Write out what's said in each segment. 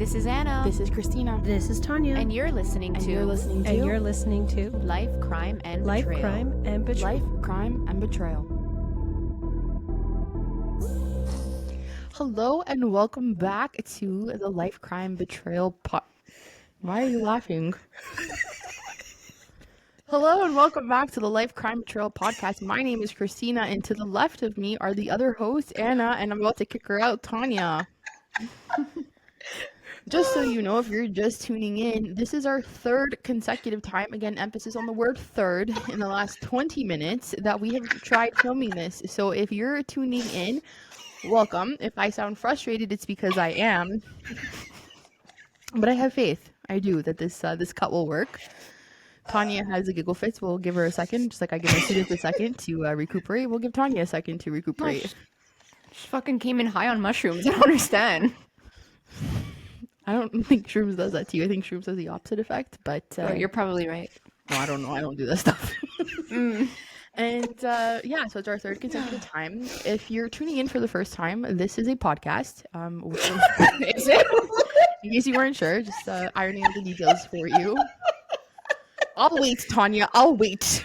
This is Anna. This is Christina. This is Tanya. And you're listening to Life, Crime, and Life, Betrayal. Crime, and Betrayal. Life, Crime, and Betrayal. Hello and welcome back to the Life, Crime, Betrayal Why are you laughing? Hello and welcome back to the Life, Crime, Betrayal podcast. My name is Christina, and to the left of me are the other hosts, Anna, and I'm about to kick her out, Tanya. Just so you know, if you're just tuning in, this is our third consecutive time, again, emphasis on the word third, in the last 20 minutes that we have tried filming this. So if you're tuning in, welcome. If I sound frustrated, it's because I am. But I have faith. I do that this cut will work. Tanya has a giggle fit. We'll give her a second, just like I give my students a second to recuperate. We'll give Tanya a second to recuperate. She fucking came in high on mushrooms. I don't understand. I don't think shrooms does that to you. I think shrooms has the opposite effect, but... you're probably right. No, I don't know. I don't do that stuff. And yeah, so it's our third consecutive time. If you're tuning in for the first time, this is a podcast. Is it? In case you weren't sure, just ironing out the details for you. I'll wait, Tanya. I'll wait.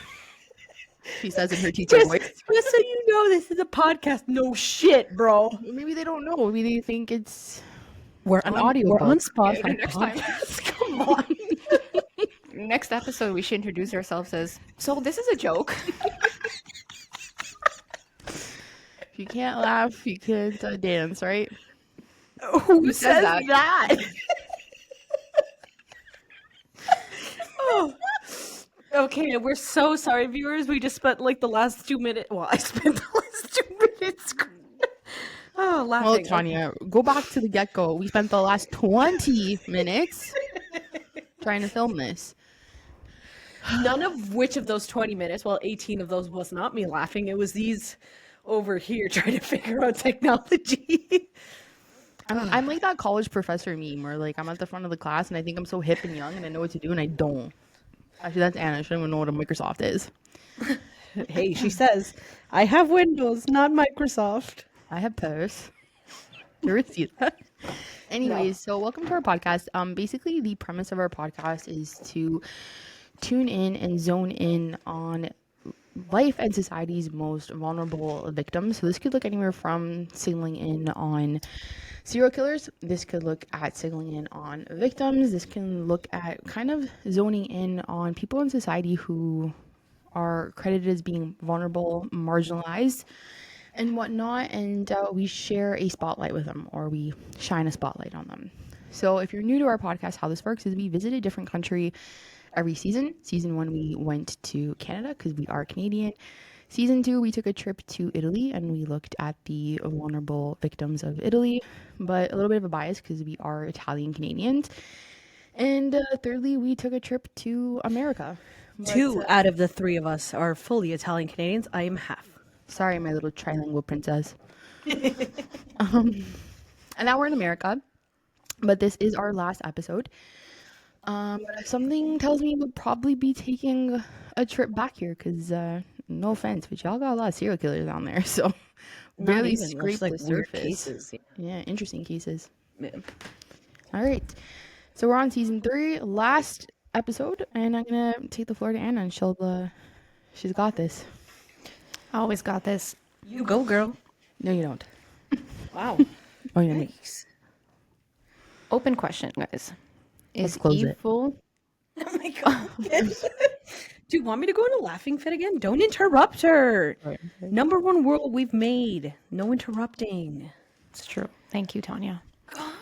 She says in her teacher voice. Just so you know, this is a podcast. No shit, bro. Maybe they don't know. Maybe they think it's We're an on, audio. We're book. on Spotify. Next time. Come on. Next episode, we should introduce ourselves as, so this is a joke. If you can't laugh, you can't dance, right? Who says that? Oh. Okay, we're so sorry, viewers. We just spent like the last 2 minutes. Well, I spent the last 2 minutes. Laughing. Well, Tanya, go back to the get-go. We spent the last 20 minutes trying to film this. None of which of those 20 minutes, well, 18 of those was not me laughing. It was these over here trying to figure out technology. I'm like that college professor meme where like I'm at the front of the class and I think I'm so hip and young and I know what to do and I don't. Actually, that's Anna. She doesn't even know what a Microsoft is. Hey, she says, I have Windows, not Microsoft. I have Paris. Anyways, so welcome to our podcast. Basically, the premise of our podcast is to tune in and zone in on life and society's most vulnerable victims. So this could look anywhere from signaling in on serial killers. This could look at signaling in on victims. This can look at kind of zoning in on people in society who are credited as being vulnerable, marginalized, and whatnot. And we share a spotlight with them, or we shine a spotlight on them. So if you're new to our podcast, how this works is we visit a different country every season. Season 1, we went to Canada because we are Canadian. Season 2, we took a trip to Italy and we looked at the vulnerable victims of Italy, but a little bit of a bias because we are Italian Canadians. And thirdly, we took a trip to America. But, 2 out of the 3 of us are fully Italian Canadians. I am half. Sorry, my little trilingual princess. And now we're in America, but this is our last episode. Something tells me we'll probably be taking a trip back here because, no offense, but y'all got a lot of serial killers down there, so barely scrape the surface. Cases. Yeah, interesting cases. Yeah. All right, so we're on season 3, last episode, and I'm gonna take the floor to Anna, and she's got this. I always got this. You go, girl. No, you don't. Wow. Oh, yeah. Nice. Open question, guys. Let's Is close it. evil... Oh my god. Do you want me to go in a laughing fit again? Don't interrupt her. Right. Number 1 rule we've made. No interrupting. It's true. Thank you, Tanya. God.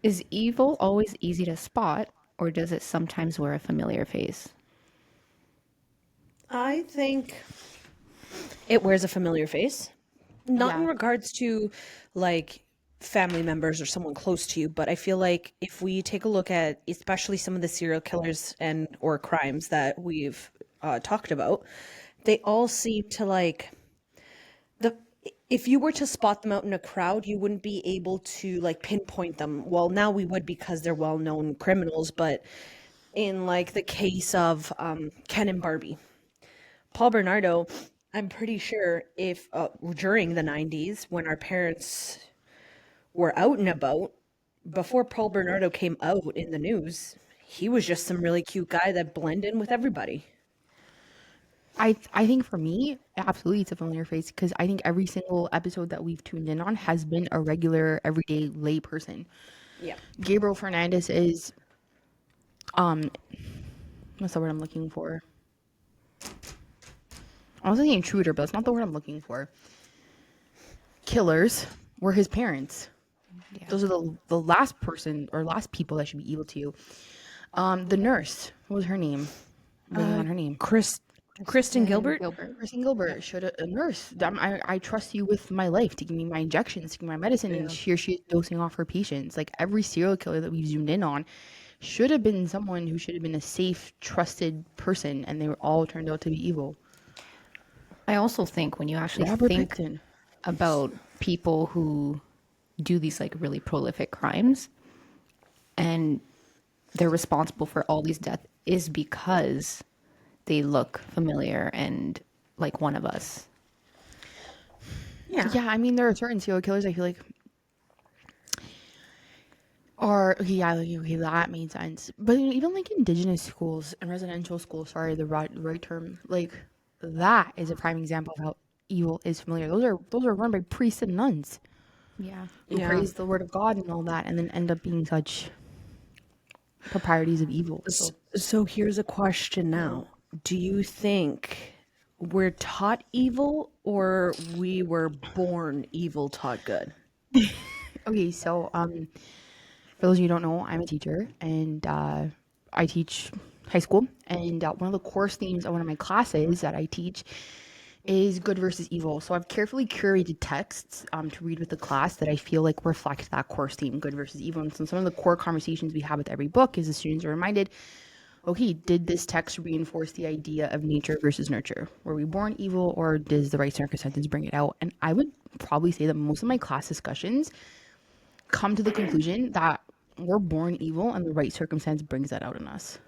Is evil always easy to spot, or does it sometimes wear a familiar face? I think it wears a familiar face. Not in regards to like family members or someone close to you, but I feel like if we take a look at especially some of the serial killers and or crimes that we've talked about, they all seem to like if you were to spot them out in a crowd, you wouldn't be able to like pinpoint them. Well, now we would because they're well-known criminals, but in like the case of Ken and Barbie, Paul Bernardo, I'm pretty sure if during the 90s when our parents were out and about, before Paul Bernardo came out in the news, he was just some really cute guy that blended in with everybody. I think for me, absolutely, it's a familiar face because I think every single episode that we've tuned in on has been a regular, everyday lay person. Yeah. Gabriel Fernandez is, what's the word I'm looking for? I was thinking intruder, but that's not the word I'm looking for. Killers were his parents. Yeah. Those are the last person or last people that should be evil to you. The nurse, what was her name? Blanking on her name. Kristen Gilbert? Kristen Gilbert showed a nurse. I trust you with my life to give me my injections, to give me my medicine, and here she is dosing off her patients. Like every serial killer that we've zoomed in on should have been someone who should have been a safe, trusted person, and they were all turned out to be evil. I also think when you actually Robert think Pickton. about people who do these like really prolific crimes and they're responsible for all these deaths is because they look familiar and like one of us. Yeah. Yeah, I mean there are certain serial killers I feel like are okay, yeah, like, okay, that made sense. But you know, even like indigenous schools and residential schools, sorry, the right term, like that is a prime example of how evil is familiar. Those are run by priests and nuns Yeah. who Yeah. praise the word of God and all that, and then end up being such proprieties of evil. So So here's a question now. Do you think we're taught evil or we were born evil taught good? okay, so for those of you who don't know, I'm a teacher and I teach high school. And one of the course themes of one of my classes that I teach is good versus evil. So I've carefully curated texts to read with the class that I feel like reflect that course theme, good versus evil. And so some of the core conversations we have with every book is the students are reminded, okay, did this text reinforce the idea of nature versus nurture? Were we born evil or does the right circumstances bring it out? And I would probably say that most of my class discussions come to the conclusion that we're born evil and the right circumstance brings that out in us.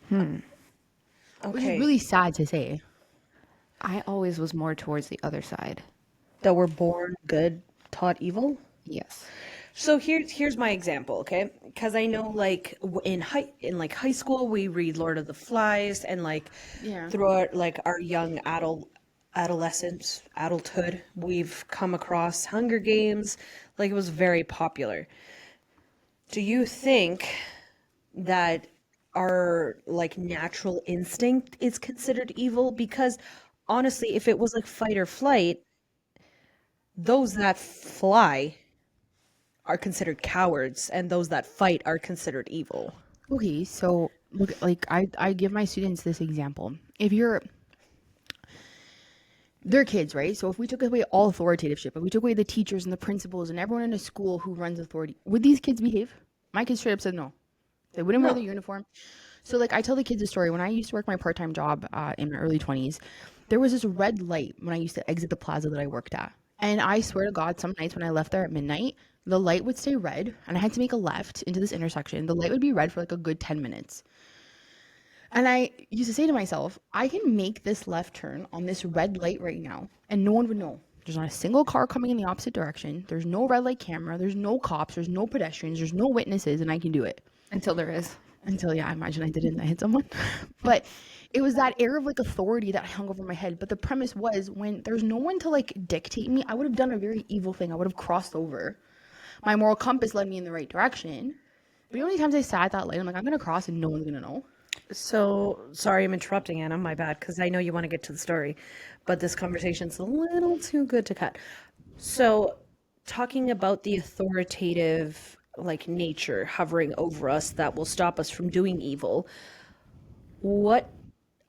Which is Okay. really sad to say. I always was more towards the other side. That we're born good taught evil? Yes. So here's my example, okay? Because I know like in high school we read Lord of the Flies and like Yeah. throughout like our young adolescence, adulthood, we've come across Hunger Games. Like it was very popular. Do you think that our like natural instinct is considered evil? Because honestly, if it was like fight or flight, those that fly are considered cowards and those that fight are considered evil. Okay, so look, like I give my students this example. If they're kids, right? So if we took away all authoritativeship, if we took away the teachers and the principals and everyone in a school who runs authority, would these kids behave? My kids straight up said no. They wouldn't wear No. the uniform. So like I tell the kids a story. When I used to work my part-time job in my early 20s, there was this red light when I used to exit the plaza that I worked at. And I swear to God, some nights when I left there at midnight, the light would stay red and I had to make a left into this intersection. The light would be red for like a good 10 minutes. And I used to say to myself, I can make this left turn on this red light right now and no one would know. There's not a single car coming in the opposite direction. There's no red light camera. There's no cops. There's no pedestrians. There's no witnesses and I can do it. Until there is. Until, yeah, I imagine I did it and I hit someone. But it was that air of like authority that hung over my head. But the premise was when there's no one to like dictate me, I would have done a very evil thing. I would have crossed over. My moral compass led me in the right direction. But the only times I sat at that light, I'm like, I'm going to cross and no one's going to know. So sorry I'm interrupting, Anna. My bad, because I know you want to get to the story, but this conversation's a little too good to cut. So talking about the authoritative like nature hovering over us that will stop us from doing evil, what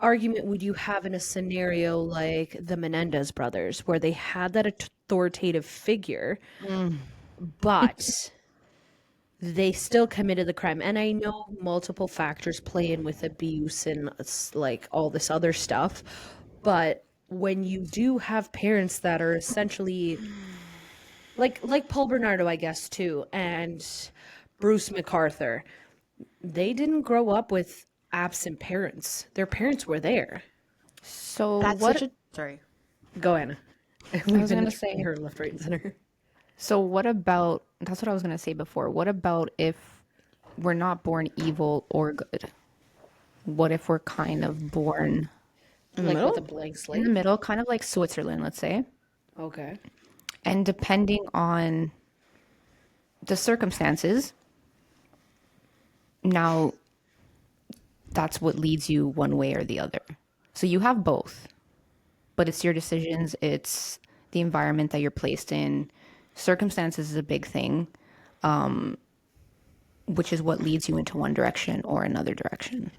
argument would you have in a scenario like the Menendez brothers, where they had that authoritative figure, but they still committed the crime? And I know multiple factors play in with abuse and like all this other stuff, but when you do have parents that are essentially like Paul Bernardo, I guess, too, and Bruce MacArthur, they didn't grow up with absent parents. Their parents were there. So That's what such a... Sorry. Go, Anna. I was gonna say her left, right, and center. So what about, that's what I was going to say before. What about if we're not born evil or good? What if we're kind of born In the Like with a middle? blank in the slate? middle, kind of like Switzerland, let's say? Okay. And depending on the circumstances, now that's what leads you one way or the other. So you have both, but it's your decisions, it's the environment that you're placed in. Circumstances is a big thing, which is what leads you into one direction or another direction.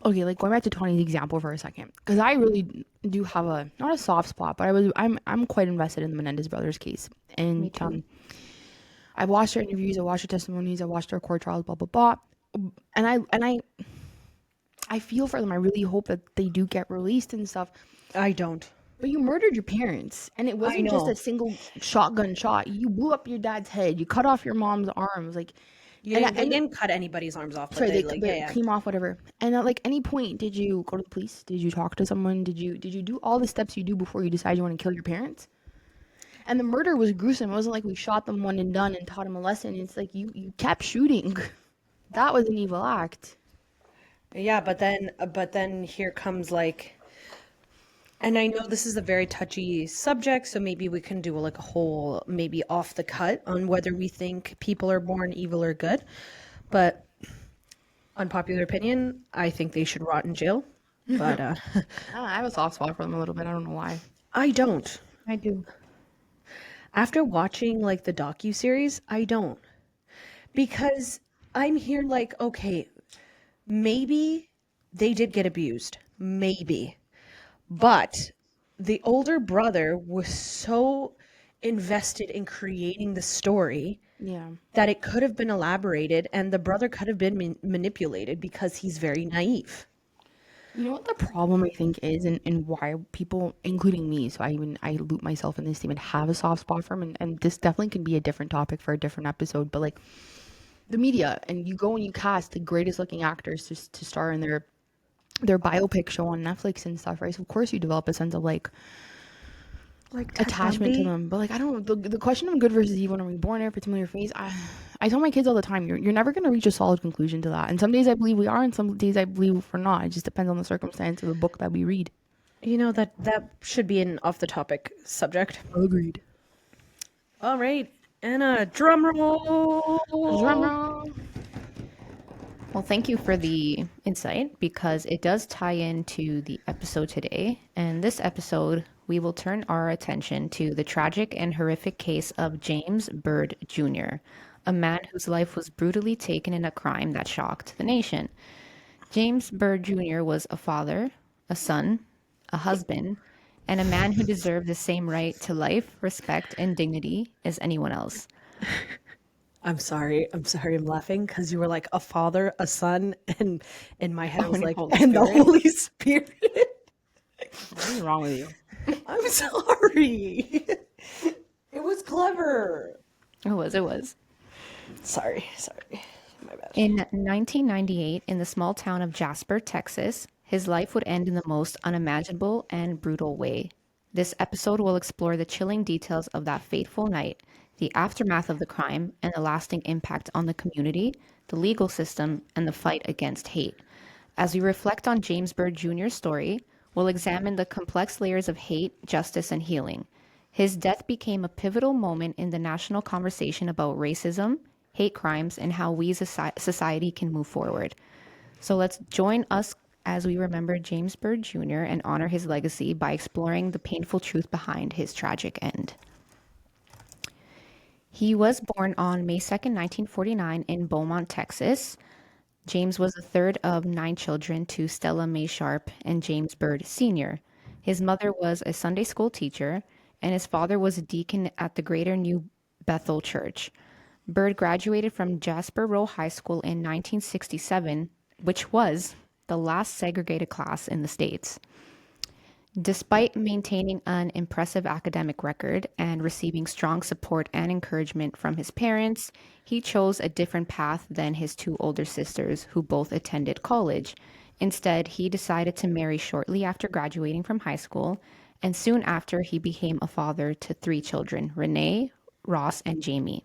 Okay, like going back to Tony's example for a second, because I really do have a not a soft spot, but I'm quite invested in the Menendez brothers case, Me and too. I watched their interviews, I watched their testimonies, I watched their court trials, blah blah blah, and I feel for them. I really hope that they do get released and stuff. I don't. But you murdered your parents, and it I wasn't just a know. single shotgun shot. You blew up your dad's head. You cut off your mom's arms, like, You and didn't, they and didn't cut anybody's arms off, but sorry, they like, yeah, they yeah. came off whatever. And at like any point, did you go to the police? Did you talk to someone? Did you do all the steps you do before you decide you want to kill your parents? And the murder was gruesome. It wasn't like we shot them one and done and taught them a lesson. It's like you kept shooting. That was an evil act. Yeah, but then here comes like, and I know this is a very touchy subject, so maybe we can do like a whole, maybe off the cut on whether we think people are born evil or good. But unpopular opinion, I think they should rot in jail. But I have a soft spot for them a little bit. I don't know why. I don't. I do. After watching like the docu-series, I don't. Because I'm here like, okay, maybe they did get abused. Maybe. But the older brother was so invested in creating the story Yeah. that it could have been elaborated and the brother could have been manipulated because he's very naive. You know what the problem I think is, and why people, including me, so I loop myself in this statement, have a soft spot for him, and this definitely can be a different topic for a different episode. But like the media, and you go and you cast the greatest looking actors to star in their biopic show on Netflix and stuff, right? So of course you develop a sense of like Like Ted attachment to Bundy. them. But like I don't know, the question of good versus evil, and are we born there if it's familiar face? I tell my kids all the time, you're never gonna reach a solid conclusion to that. And some days I believe we are, and some days I believe we're not. It just depends on the circumstance of the book that we read. You know that should be an off the topic subject. Agreed. All right. Anna, drum Drum roll. roll. Well, thank you for the insight because it does tie into the episode today. And this episode, we will turn our attention to the tragic and horrific case of James Byrd Jr., a man whose life was brutally taken in a crime that shocked the nation. James Byrd Jr. was a father, a son, a husband, and a man who deserved the same right to life, respect, and dignity as anyone else. I'm sorry. I'm sorry. I'm laughing because you were like a father, a son, and in my head I was and like, Holy and the Spirit. Holy Spirit. What is wrong with you? I'm sorry. It was clever. It was, it was. Sorry. My bad. In 1998, in the small town of Jasper, Texas, his life would end in the most unimaginable and brutal way. This episode will explore the chilling details of that fateful night, the aftermath of the crime, and the lasting impact on the community, the legal system, and the fight against hate. As we reflect on James Byrd Jr.'s story, we'll examine the complex layers of hate, justice, and healing. His death became a pivotal moment in the national conversation about racism, hate crimes, and how we as a society can move forward. So let's join us as we remember James Byrd Jr. and honor his legacy by exploring the painful truth behind his tragic end. He was born on May 2nd, 1949 in Beaumont, Texas. James was the third of 9 children to Stella Mae Sharp and James Byrd Sr. His mother was a Sunday school teacher, and his father was a deacon at the Greater New Bethel Church. Byrd graduated from Jasper Row High School in 1967, which was the last segregated class in the States. Despite maintaining an impressive academic record and receiving strong support and encouragement from his parents, he chose a different path than his 2 older sisters, who both attended college. Instead, he decided to marry shortly after graduating from high school, and soon after, he became a father to 3 children: Renee, Ross, and Jamie.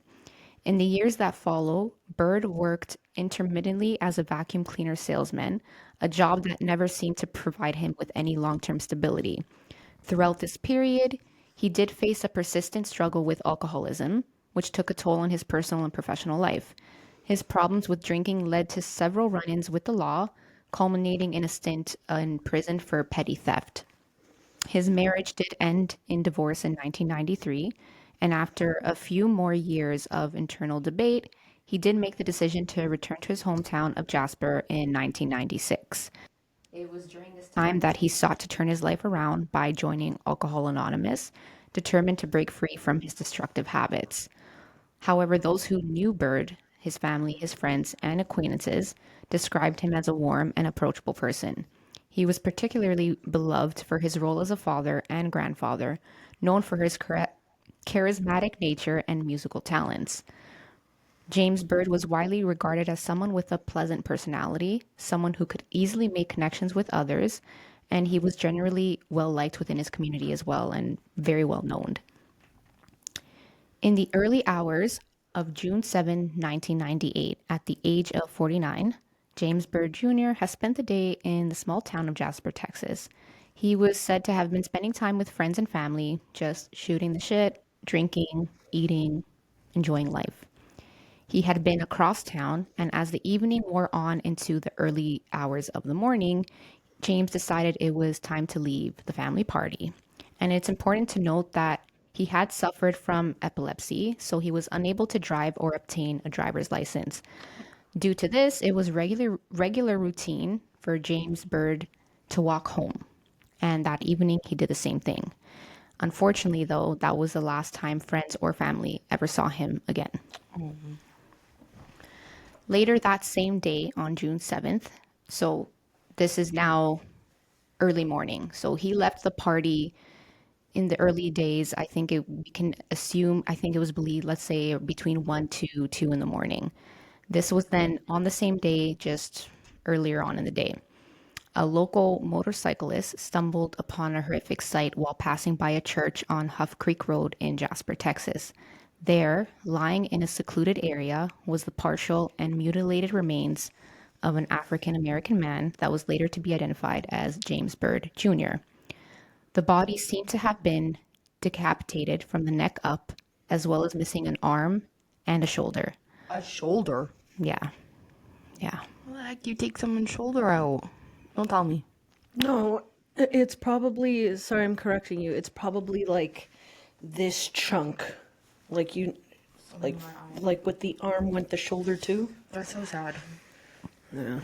In the years that follow, Bird worked intermittently as a vacuum cleaner salesman, a job that never seemed to provide him with any long term stability. Throughout this period, he did face a persistent struggle with alcoholism, which took a toll on his personal and professional life. His problems with drinking led to several run ins with the law, culminating in a stint in prison for petty theft. His marriage did end in divorce in 1993, and after a few more years of internal debate, he did make the decision to return to his hometown of Jasper in 1996. It was during this time that he sought to turn his life around by joining Alcohol Anonymous, determined to break free from his destructive habits. However, those who knew Bird, his family, his friends, and acquaintances, described him as a warm and approachable person. He was particularly beloved for his role as a father and grandfather, known for his charismatic nature and musical talents. James Bird was widely regarded as someone with a pleasant personality, someone who could easily make connections with others, and he was generally well liked within his community as well and very well known. In the early hours of June 7, 1998, at the age of 49, James Bird Jr. has spent the day in the small town of Jasper, Texas. He was said to have been spending time with friends and family, just shooting the shit, drinking, eating, enjoying life. He had been across town, and as the evening wore on into the early hours of the morning, James decided it was time to leave the family party. And it's important to note that he had suffered from epilepsy, so he was unable to drive or obtain a driver's license. Due to this, it was regular routine for James Bird to walk home. And that evening, he did the same thing. Unfortunately, though, that was the last time friends or family ever saw him again. Later that same day, on June 7th, so this is now early morning. So he left the party in the early days. We can assume, I think it was believed, let's say between 1 to 2 in the morning. This was then on the same day, just earlier on in the day. A local motorcyclist stumbled upon a horrific sight while passing by a church on Huff Creek Road in Jasper, Texas. There, lying in a secluded area, was the partial and mutilated remains of an African American man that was later to be identified as James Bird Jr. The body seemed to have been decapitated from the neck up, as well as missing an arm and a shoulder. A shoulder? Yeah, yeah. How the heck you take someone's shoulder out? Don't tell me. No, it's probably, sorry, I'm correcting you. It's probably like this chunk. Like you, like, like with the arm went the shoulder too. That's so sad. Yeah.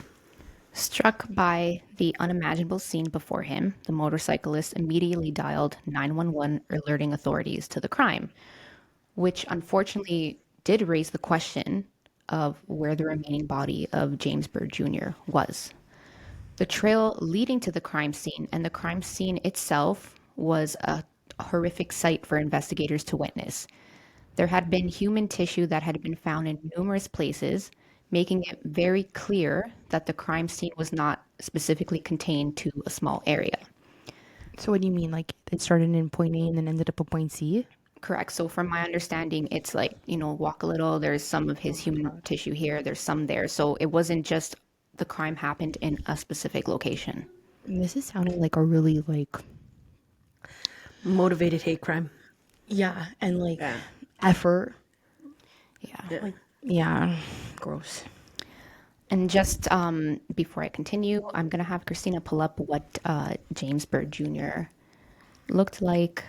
Struck by the unimaginable scene before him, the motorcyclist immediately dialed 911, alerting authorities to the crime, which unfortunately did raise the question of where the remaining body of James Bird Jr. was. The trail leading to the crime scene and the crime scene itself was a horrific sight for investigators to witness. There had been human tissue that had been found in numerous places, making it very clear that the crime scene was not specifically contained to a small area. So what do you mean? Like it started in point A and then ended up at point C? Correct. So from my understanding, it's like, walk a little, there's some of his human tissue here, there's some there. So it wasn't just the crime happened in a specific location. And this is sounding like a really Motivated hate crime. yeah, and Yeah. effort. Yeah. Yeah, gross. And just before I continue, I'm going to have Christina pull up what James Bird Jr. looked like.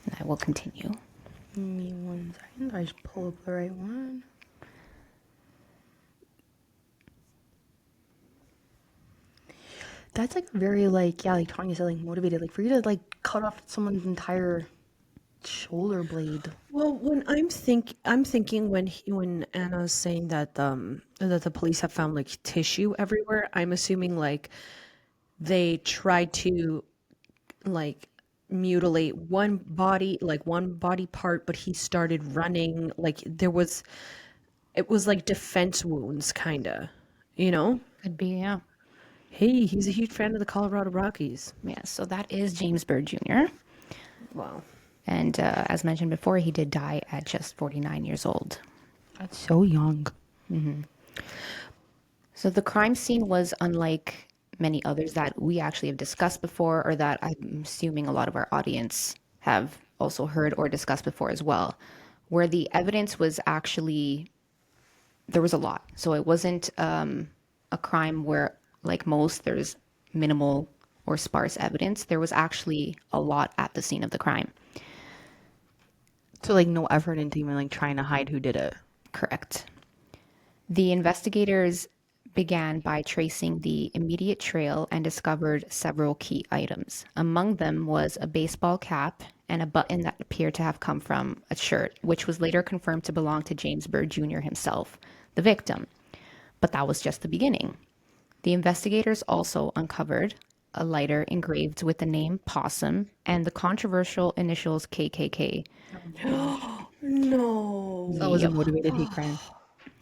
And I will continue. Give me 1 second. I just pull up the right one. That's very like Tanya said, motivated. Like for you to cut off someone's entire shoulder blade. Well, when I'm thinking when Anna's saying that that the police have found like tissue everywhere, I'm assuming like they tried to like mutilate one body part, but he started running like it was like defense wounds kinda, you know? Could be, yeah. Hey, he's a huge fan of the Colorado Rockies. Yeah, so that is James Bird Jr. Wow. And as mentioned before, he did die at just 49 years old. That's so young. So the crime scene was unlike many others that we actually have discussed before, or that I'm assuming a lot of our audience have also heard or discussed before as well, where the evidence was actually, there was a lot. So it wasn't a crime where, like most, there's minimal or sparse evidence. There was actually a lot at the scene of the crime. So like no effort into even like trying to hide who did it. Correct. The investigators began by tracing the immediate trail and discovered several key items. Among them was a baseball cap and a button that appeared to have come from a shirt, which was later confirmed to belong to James Byrd Jr. himself, the victim. But that was just the beginning. The investigators also uncovered a lighter engraved with the name Possum and the controversial initials KKK. No. That was a motivated hate crime.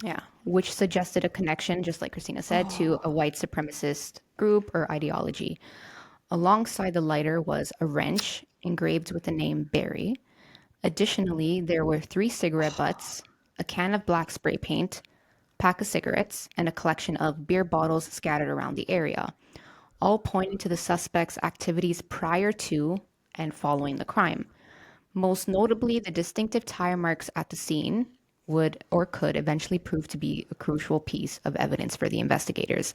Yeah, which suggested a connection, just like Christina said, to a white supremacist group or ideology. Alongside the lighter was a wrench engraved with the name Barry. Additionally, there were 3 cigarette butts, a can of black spray paint, pack of cigarettes, and a collection of beer bottles scattered around the area, all pointing to the suspect's activities prior to and following the crime. Most notably, the distinctive tire marks at the scene would or could eventually prove to be a crucial piece of evidence for the investigators.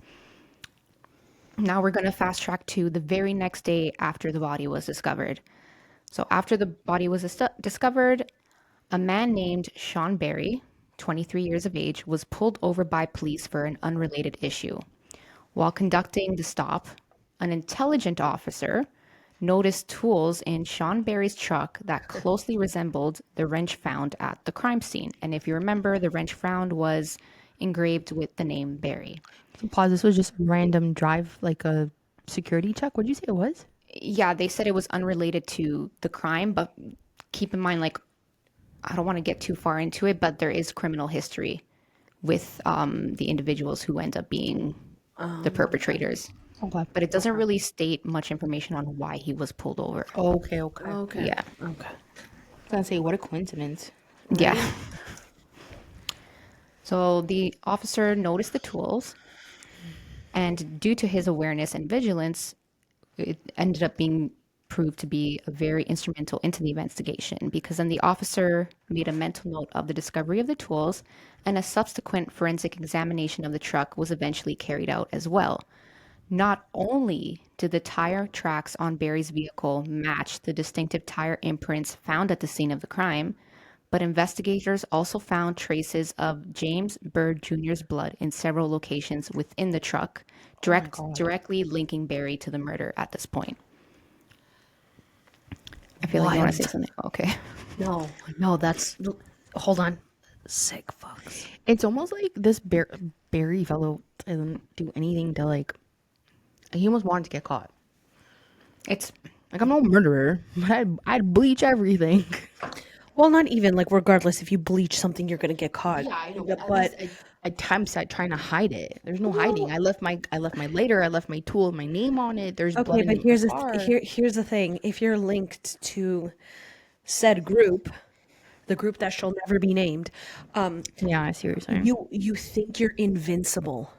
Now we're going to fast track to the very next day after the body was discovered. So after the body was discovered, a man named Sean Barry, 23 years of age, was pulled over by police for an unrelated issue. While conducting the stop, an intelligent officer noticed tools in Sean Barry's truck that closely resembled the wrench found at the crime scene. And if you remember, the wrench found was engraved with the name Barry. So pause. This was just random drive, like a security check. What did you say it was? Yeah, they said it was unrelated to the crime, but keep in mind, like, I don't want to get too far into it, but there is criminal history with the individuals who end up being the perpetrators. Okay. But it doesn't really state much information on why he was pulled over. Okay. Okay. Yeah. Okay. I was gonna say, what a coincidence. Yeah. So the officer noticed the tools, and due to his awareness and vigilance, it ended up being proved to be a very instrumental into the investigation, because then the officer made a mental note of the discovery of the tools, and a subsequent forensic examination of the truck was eventually carried out as well. Not only did the tire tracks on Barry's vehicle match the distinctive tire imprints found at the scene of the crime, but investigators also found traces of James Byrd Jr.'s blood in several locations within the truck, directly linking Barry to the murder at this point. I feel like you want to say Wild. something. Okay. No, that's. Hold on. Sick fucks. It's almost like this Barry fellow didn't do anything to like. He almost wanted to get caught. It's Like I'm no murderer, but I'd bleach everything. Well, not even like regardless if you bleach something, you're gonna get caught. But At times I trying to hide it. There's no hiding. I left my lighter. I left my tool, my name on it. There's okay, blood but in here's the the car. here's the thing. If you're linked to said group, the group that shall never be named, Yeah, I see what you're saying. you think you're invincible.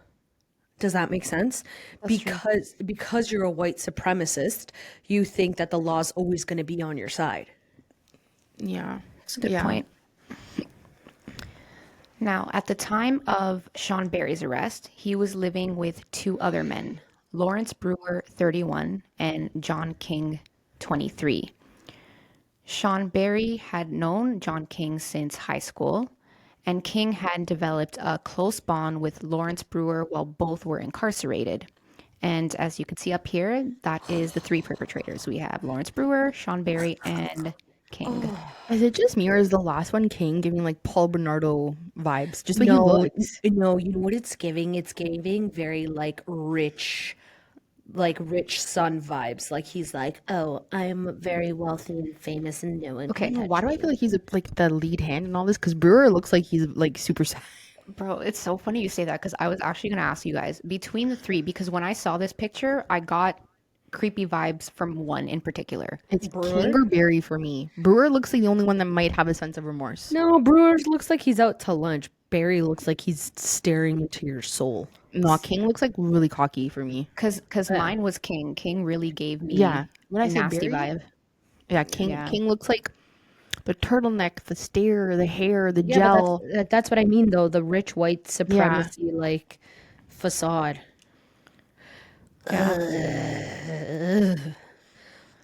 Does that make sense? Because you're a white supremacist, you think that the law's always going to be on your side. Yeah, That's a good point. Now, at the time of Sean Barry's arrest, he was living with 2 other men, Lawrence Brewer, 31, and John King, 23. Sean Barry had known John King since high school, and King had developed a close bond with Lawrence Brewer while both were incarcerated. And as you can see up here, that is the 3 perpetrators. We have Lawrence Brewer, Sean Barry, and King. Is it just me or is the last one King giving like Paul Bernardo vibes? Just like he No, looks. no, you know what it's giving? It's giving very rich son vibes. Like he's like, oh, I'm very wealthy and famous and no one Okay, can Why touch do I me." feel like he's like the lead hand in all this? Because Brewer looks like he's like super sad. Bro, it's so funny you say that, because I was actually going to ask you guys between the 3, because when I saw this picture, I got creepy vibes from one in particular. It's Brewer? King or Barry for me. Brewer looks like the only one that might have a sense of remorse. No, Brewers looks like he's out to lunch. Barry looks like he's staring into your soul. No, King looks like really cocky for me. Cause Yeah. mine was King. King really gave Yeah. me When I a say nasty Barry, vibe. yeah, King Yeah. King looks like the turtleneck, the stare, the hair, the Yeah, but gel. that's what I mean though, the rich white Yeah. supremacy like facade. Yeah.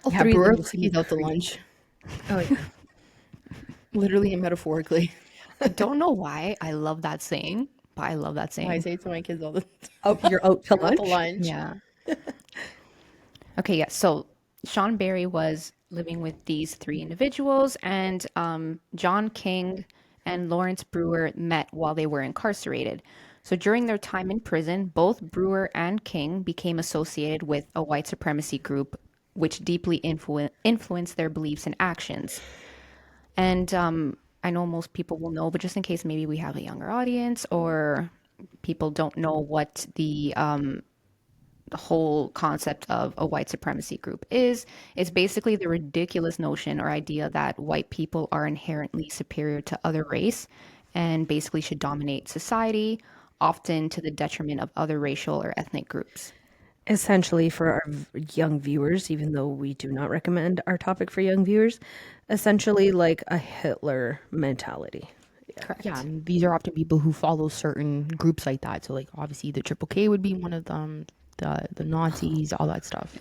All Yeah, three of Brewer them looks just like seem he's out to creepy. lunch. Oh yeah. Literally and metaphorically. I don't know why I love that saying, but I love that I saying. say it to my kids all the time. Oh, you're out to Out to lunch? lunch. Yeah. Okay, yeah. So Sean Barry was living with these three individuals, and John King and Lawrence Brewer met while they were incarcerated. So during their time in prison, both Brewer and King became associated with a white supremacy group, which deeply influenced their beliefs and actions. And I know most people will know, but just in case maybe we have a younger audience or people don't know what the whole concept of a white supremacy group is, it's basically the ridiculous notion or idea that white people are inherently superior to other race and basically should dominate society, often to the detriment of other racial or ethnic groups. Essentially, for our young viewers, even though we do not recommend our topic for young viewers, essentially like a Hitler mentality. Correct. Yeah, and these are often people who follow certain groups like that. So like obviously the Triple K would be one of them, the Nazis, all that stuff.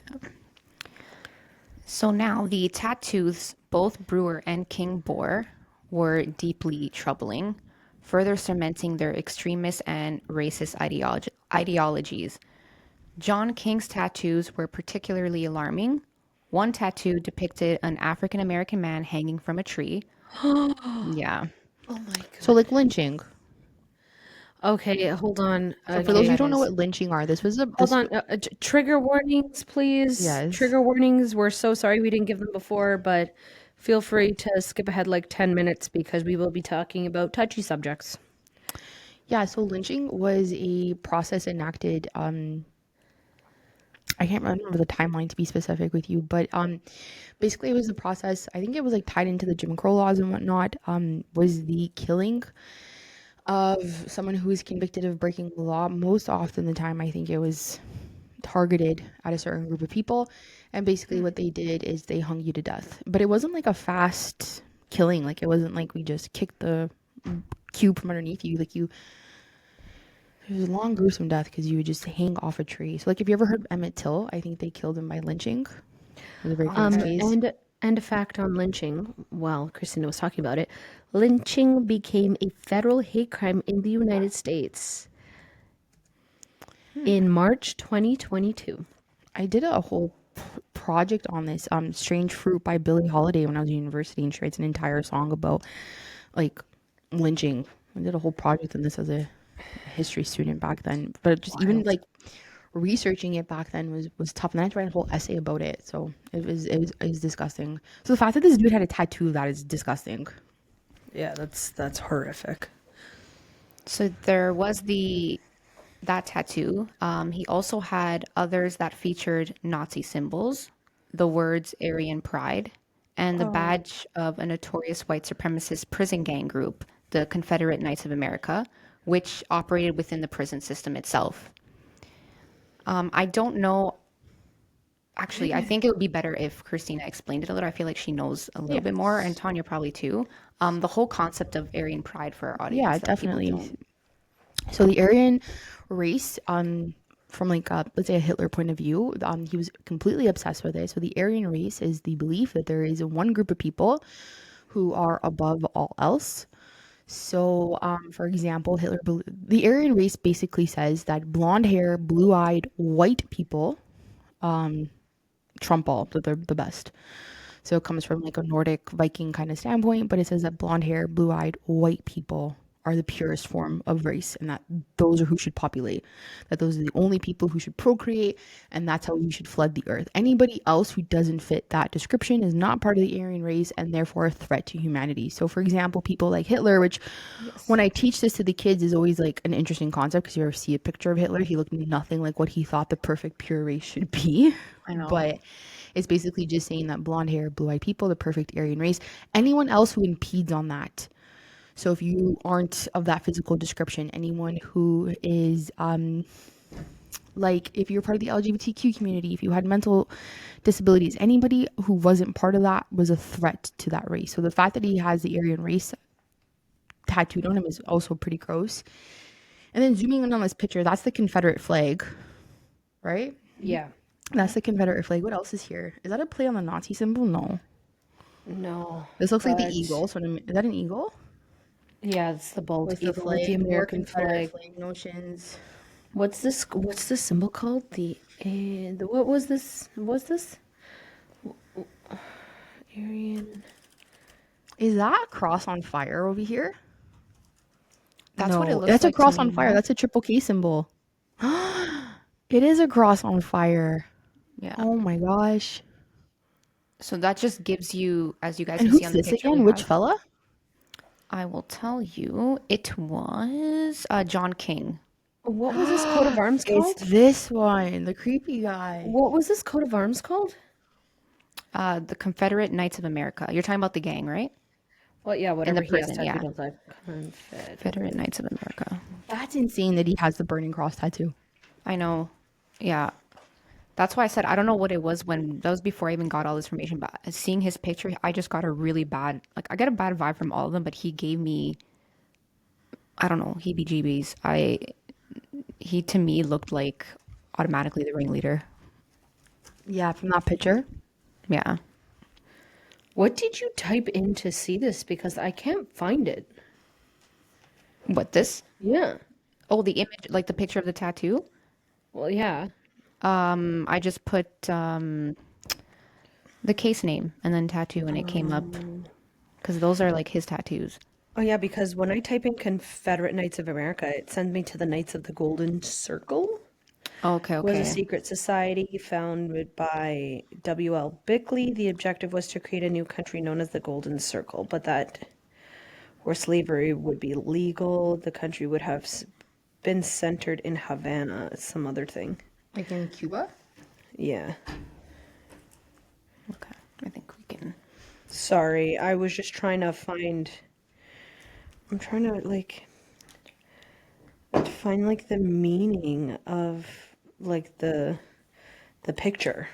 So now the tattoos both Brewer and King bore were deeply troubling, further cementing their extremist and racist ideologies. John King's tattoos were particularly alarming. One tattoo depicted an African American man hanging from a tree. Yeah. Oh my So god. like lynching. Okay, hold on. So for those What who Okay. that don't know is. what lynching are, this was a Hold this on. Trigger warnings, please. yes. Trigger warnings. We're so sorry we didn't give them before, but feel free to skip ahead like 10 minutes because we will be talking about touchy subjects. Yeah, so lynching was a process enacted I can't remember the timeline to be specific with you, but basically it was the process, I think it was like tied into the Jim Crow laws and whatnot, was the killing of someone who was convicted of breaking the law. Most often the time I think it was targeted at a certain group of people, and basically what they did is they hung you to death. But it wasn't like a fast killing, like it wasn't like we just kicked the cube from underneath you, like you it was a long gruesome death because you would just hang off a tree. So like if you ever heard of Emmett Till, I think they killed him by lynching. It was a very famous case. And a fact on lynching, while Christina was talking about it, lynching became a federal hate crime in the United States in March 2022. I did a whole project on this Strange Fruit by Billie Holiday when I was in university, and she writes an entire song about like lynching. I did a whole project on this as a history student back then, but just even like researching it back then was tough, and I had to write a whole essay about it. So it was disgusting. So the fact that this dude had a tattoo, that is disgusting. Yeah, that's horrific. So there was that tattoo. He also had others that featured Nazi symbols, the words Aryan Pride, and the badge of a notorious white supremacist prison gang group, the Confederate Knights of America, which operated within the prison system itself. I don't know. Actually, I think it would be better if Christina explained it a little. I feel like she knows a little bit more, and Tanya probably too. The whole concept of Aryan Pride for our audience. Yeah, that people definitely. don't- So the Aryan race, from like let's say a Hitler point of view, he was completely obsessed with it. So the Aryan race is the belief that there is one group of people who are above all else. So, for example, the Aryan race basically says that blonde hair, blue-eyed, white people trump all, that they're the best. So it comes from like a Nordic Viking kind of standpoint, but it says that blonde hair, blue-eyed, white people are the purest form of race, and that those are who should populate, that those are the only people who should procreate, and that's how we should flood the earth. Anybody else who doesn't fit that description is not part of the Aryan race and therefore a threat to humanity. So for example, people like Hitler, which when I teach this to the kids is always like an interesting concept, because you ever see a picture of Hitler, he looked nothing like what he thought the perfect pure race should be. I know. but it's basically just saying that blonde hair, blue-eyed people, the perfect Aryan race, anyone else who impedes on that. So if you aren't of that physical description, anyone who is like if you're part of the LGBTQ community, if you had mental disabilities, anybody who wasn't part of that was a threat to that race. So the fact that he has the Aryan race tattooed on him is also pretty gross. And then zooming in on this picture, that's the Confederate flag, right? Yeah. That's the Confederate flag. What else is here? Is that a play on the Nazi symbol? No. No. This looks like the But eagle. So is that an eagle? yeah, it's the bald With the eagle with the flag, more American Confederate flag. flag notions. What's this? What's this symbol called? What was this? Was this Aryan? Is that a cross on fire over here? That's what it No, looks that's a like to cross me, on fire. no? That's a triple K symbol. It is a cross on fire. Yeah. Oh my gosh. So that just gives you, as you guys And can see who's on the this picture we again? Which have, fella? I will tell you, it was John King. What was this coat of arms It's called? this one, the creepy guy. What was this coat of arms called? The Confederate Knights of America. You're talking about the gang, right? Well, yeah, In the whatever he has prison, tattooed yeah. on that. Confederate. Confederate Knights of America. That's insane that he has the burning cross tattoo. I know. Yeah. That's why I said I don't know what it was when that was before I even got all this information. But seeing his picture, I just got a really bad, like, I get a bad vibe from all of them, but he gave me, I don't know, heebie-jeebies. He to me looked like automatically the ringleader. Yeah, from that picture. Yeah. What did you type in to see this? Because I can't find it. What, this? Yeah. Oh, the image, like the picture of the tattoo. Well, yeah. I just put the case name and then tattoo, and it came up because those are like his tattoos. Oh, yeah, because when I type in Confederate Knights of America, it sends me to the Knights of the Golden Circle. Okay, Was a okay. secret society founded by W.L. Bickley. The objective was to create a new country known as the Golden Circle, but that where slavery would be legal, the country would have been centered in Havana, some other thing. Like in Cuba? Yeah. Okay, I think we can. Sorry, I was just trying to find. I'm trying to find like the meaning of like the picture.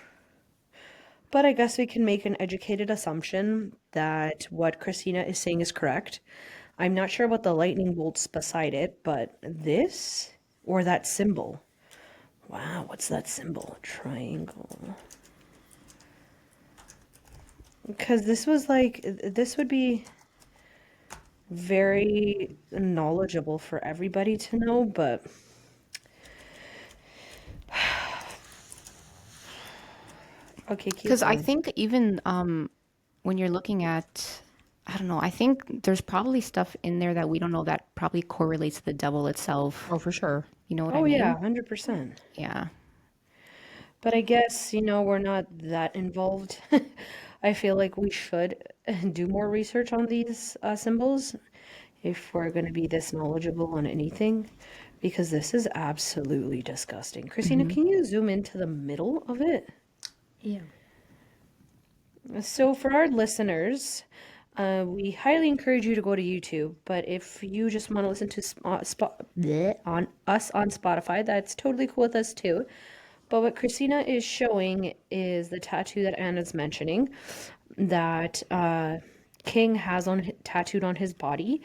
But I guess we can make an educated assumption that what Christina is saying is correct. I'm not sure about the lightning bolts beside it, but this or that symbol. Wow, what's that symbol? Triangle. Because this was like, this would be very knowledgeable for everybody to know, but okay, keep Because I going. think even when you're looking at, I don't know, I think there's probably stuff in there that we don't know that probably correlates to the devil itself. Oh, for sure. You know what I Oh yeah, mean? 100%. Yeah. But I guess, we're not that involved. I feel like we should do more research on these symbols if we're going to be this knowledgeable on anything, because this is absolutely disgusting. Christina, can you zoom into the middle of it? Yeah. So for our listeners, we highly encourage you to go to YouTube, but if you just want to listen to on us on Spotify, that's totally cool with us too. But what Christina is showing is the tattoo that Anna's mentioning that King has tattooed on his body.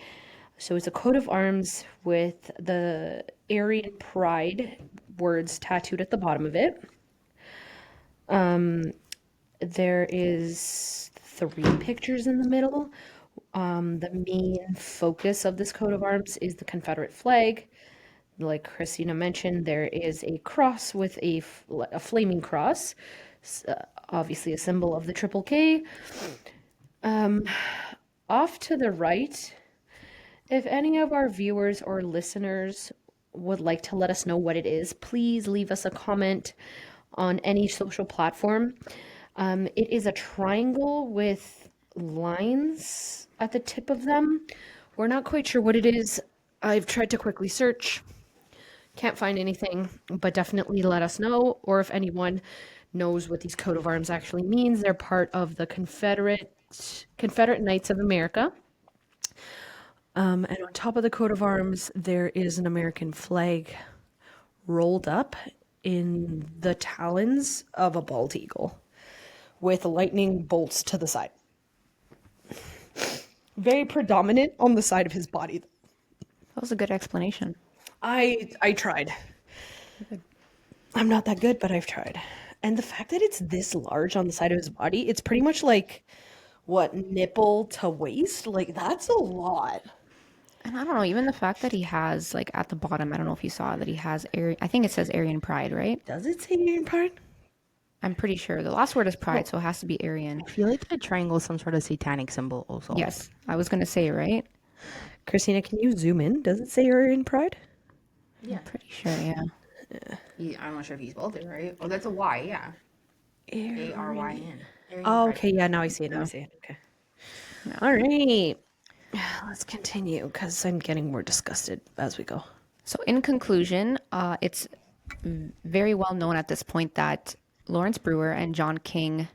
So it's a coat of arms with the Aryan Pride words tattooed at the bottom of it. There is 3 pictures in the middle. The main focus of this coat of arms is the Confederate flag. Like Christina mentioned, there is a cross with a flaming cross, obviously a symbol of the Triple K. Off to the right, if any of our viewers or listeners would like to let us know what it is, please leave us a comment on any social platform. It is a triangle with lines at the tip of them. We're not quite sure what it is. I've tried to quickly search. Can't find anything, but definitely let us know. Or if anyone knows what these coat of arms actually means, they're part of the Confederate Knights of America. And on top of the coat of arms, there is an American flag rolled up in the talons of a bald eagle with lightning bolts to the side. Very predominant on the side of his body. That was a good explanation. I tried. I'm not that good, but I've tried. And the fact that it's this large on the side of his body, it's pretty much like what, nipple to waist? Like that's a lot. And I don't know, even the fact that he has, like, at the bottom, I don't know if you saw that he has, I think it says Aryan Pride, right? Does it say Aryan Pride? I'm pretty sure. The last word is pride, so it has to be Aryan. I feel like the triangle is some sort of satanic symbol also. Yes, I was going to say, right? Christina, can you zoom in? Does it say Aryan Pride? Yeah. Pretty sure, yeah. I'm not sure if he spelled it right. Oh, that's a Y, yeah. Aryn. Oh, okay. Yeah, now I see it. Now I see it. Okay. All right. Let's continue because I'm getting more disgusted as we go. So, in conclusion, it's very well known at this point that Lawrence Brewer and John King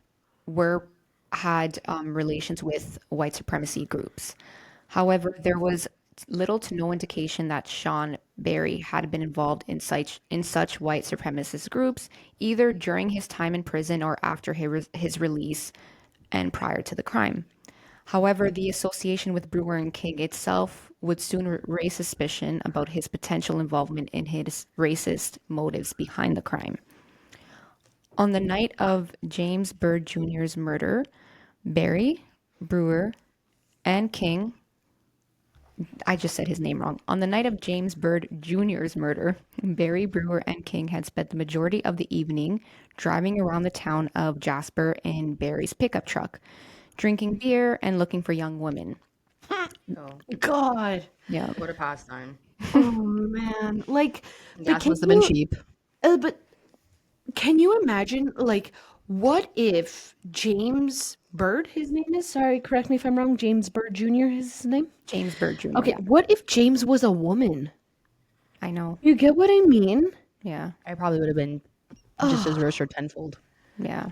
had relations with white supremacy groups. However, there was little to no indication that Sean Barry had been involved in such white supremacist groups, either during his time in prison or after his release and prior to the crime. However, the association with Brewer and King itself would soon raise suspicion about his potential involvement in his racist motives behind the crime. On the night of James Byrd Jr.'s murder, Barry, Brewer, and King, I just said his name wrong. On the night of James Byrd Jr.'s murder, Barry, Brewer, and King had spent the majority of the evening driving around the town of Jasper in Barry's pickup truck, drinking beer and looking for young women. Oh, God. Yeah. what a pastime. Oh man. Like, but Gas can must have been you, cheap. but can you imagine, like, what if James Byrd, his name is? Sorry, correct me if I'm wrong. James Byrd Jr. is his name? James Byrd Jr. Okay, what if James was a woman? I know. You get what I mean? Yeah. I probably would have been just as rich or tenfold. Yeah.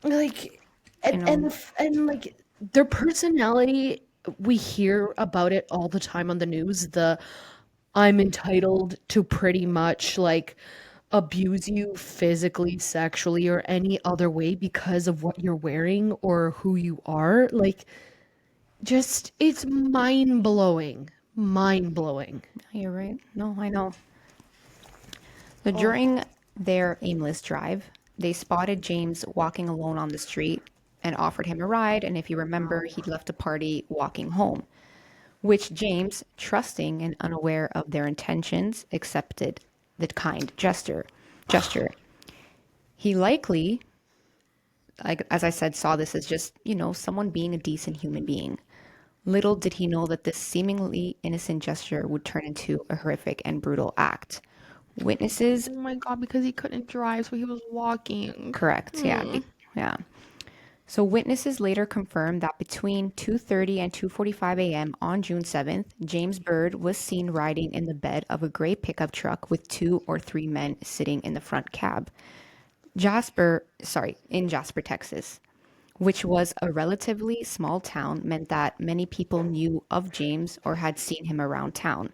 Like, I and know. and like their personality, we hear about it all the time on the news. I'm entitled to pretty much like abuse you physically, sexually, or any other way because of what you're wearing or who you are. Like, just it's mind blowing. Mind blowing. You're right. No, I know. So during their aimless drive, they spotted James walking alone on the street and offered him a ride. And if you remember, he'd left a party walking home, which James, trusting and unaware of their intentions, accepted the kind gesture. He likely, like as I said, saw this as just, someone being a decent human being. Little did he know that this seemingly innocent gesture would turn into a horrific and brutal act. Witnesses, Oh my god, because he couldn't drive, so he was walking. correct, yeah, yeah. So witnesses later confirmed that between 2:30 and 2:45 a.m. on June 7th, James Byrd was seen riding in the bed of a gray pickup truck with 2 or 3 men sitting in the front cab. In Jasper, Texas, which was a relatively small town, meant that many people knew of James or had seen him around town.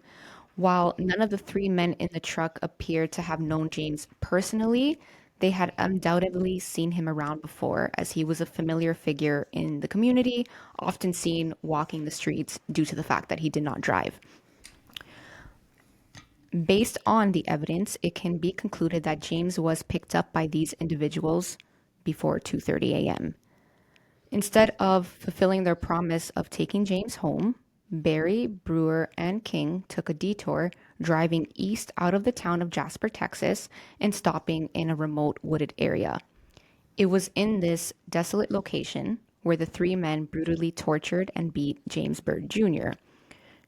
While none of the 3 men in the truck appeared to have known James personally, they had undoubtedly seen him around before, as he was a familiar figure in the community, often seen walking the streets due to the fact that he did not drive. Based on the evidence, it can be concluded that James was picked up by these individuals before 2:30 a.m. Instead of fulfilling their promise of taking James home, Barry, Brewer, and King took a detour, driving east out of the town of Jasper, Texas, and stopping in a remote wooded area. It was in this desolate location where the 3 men brutally tortured and beat James Byrd Jr.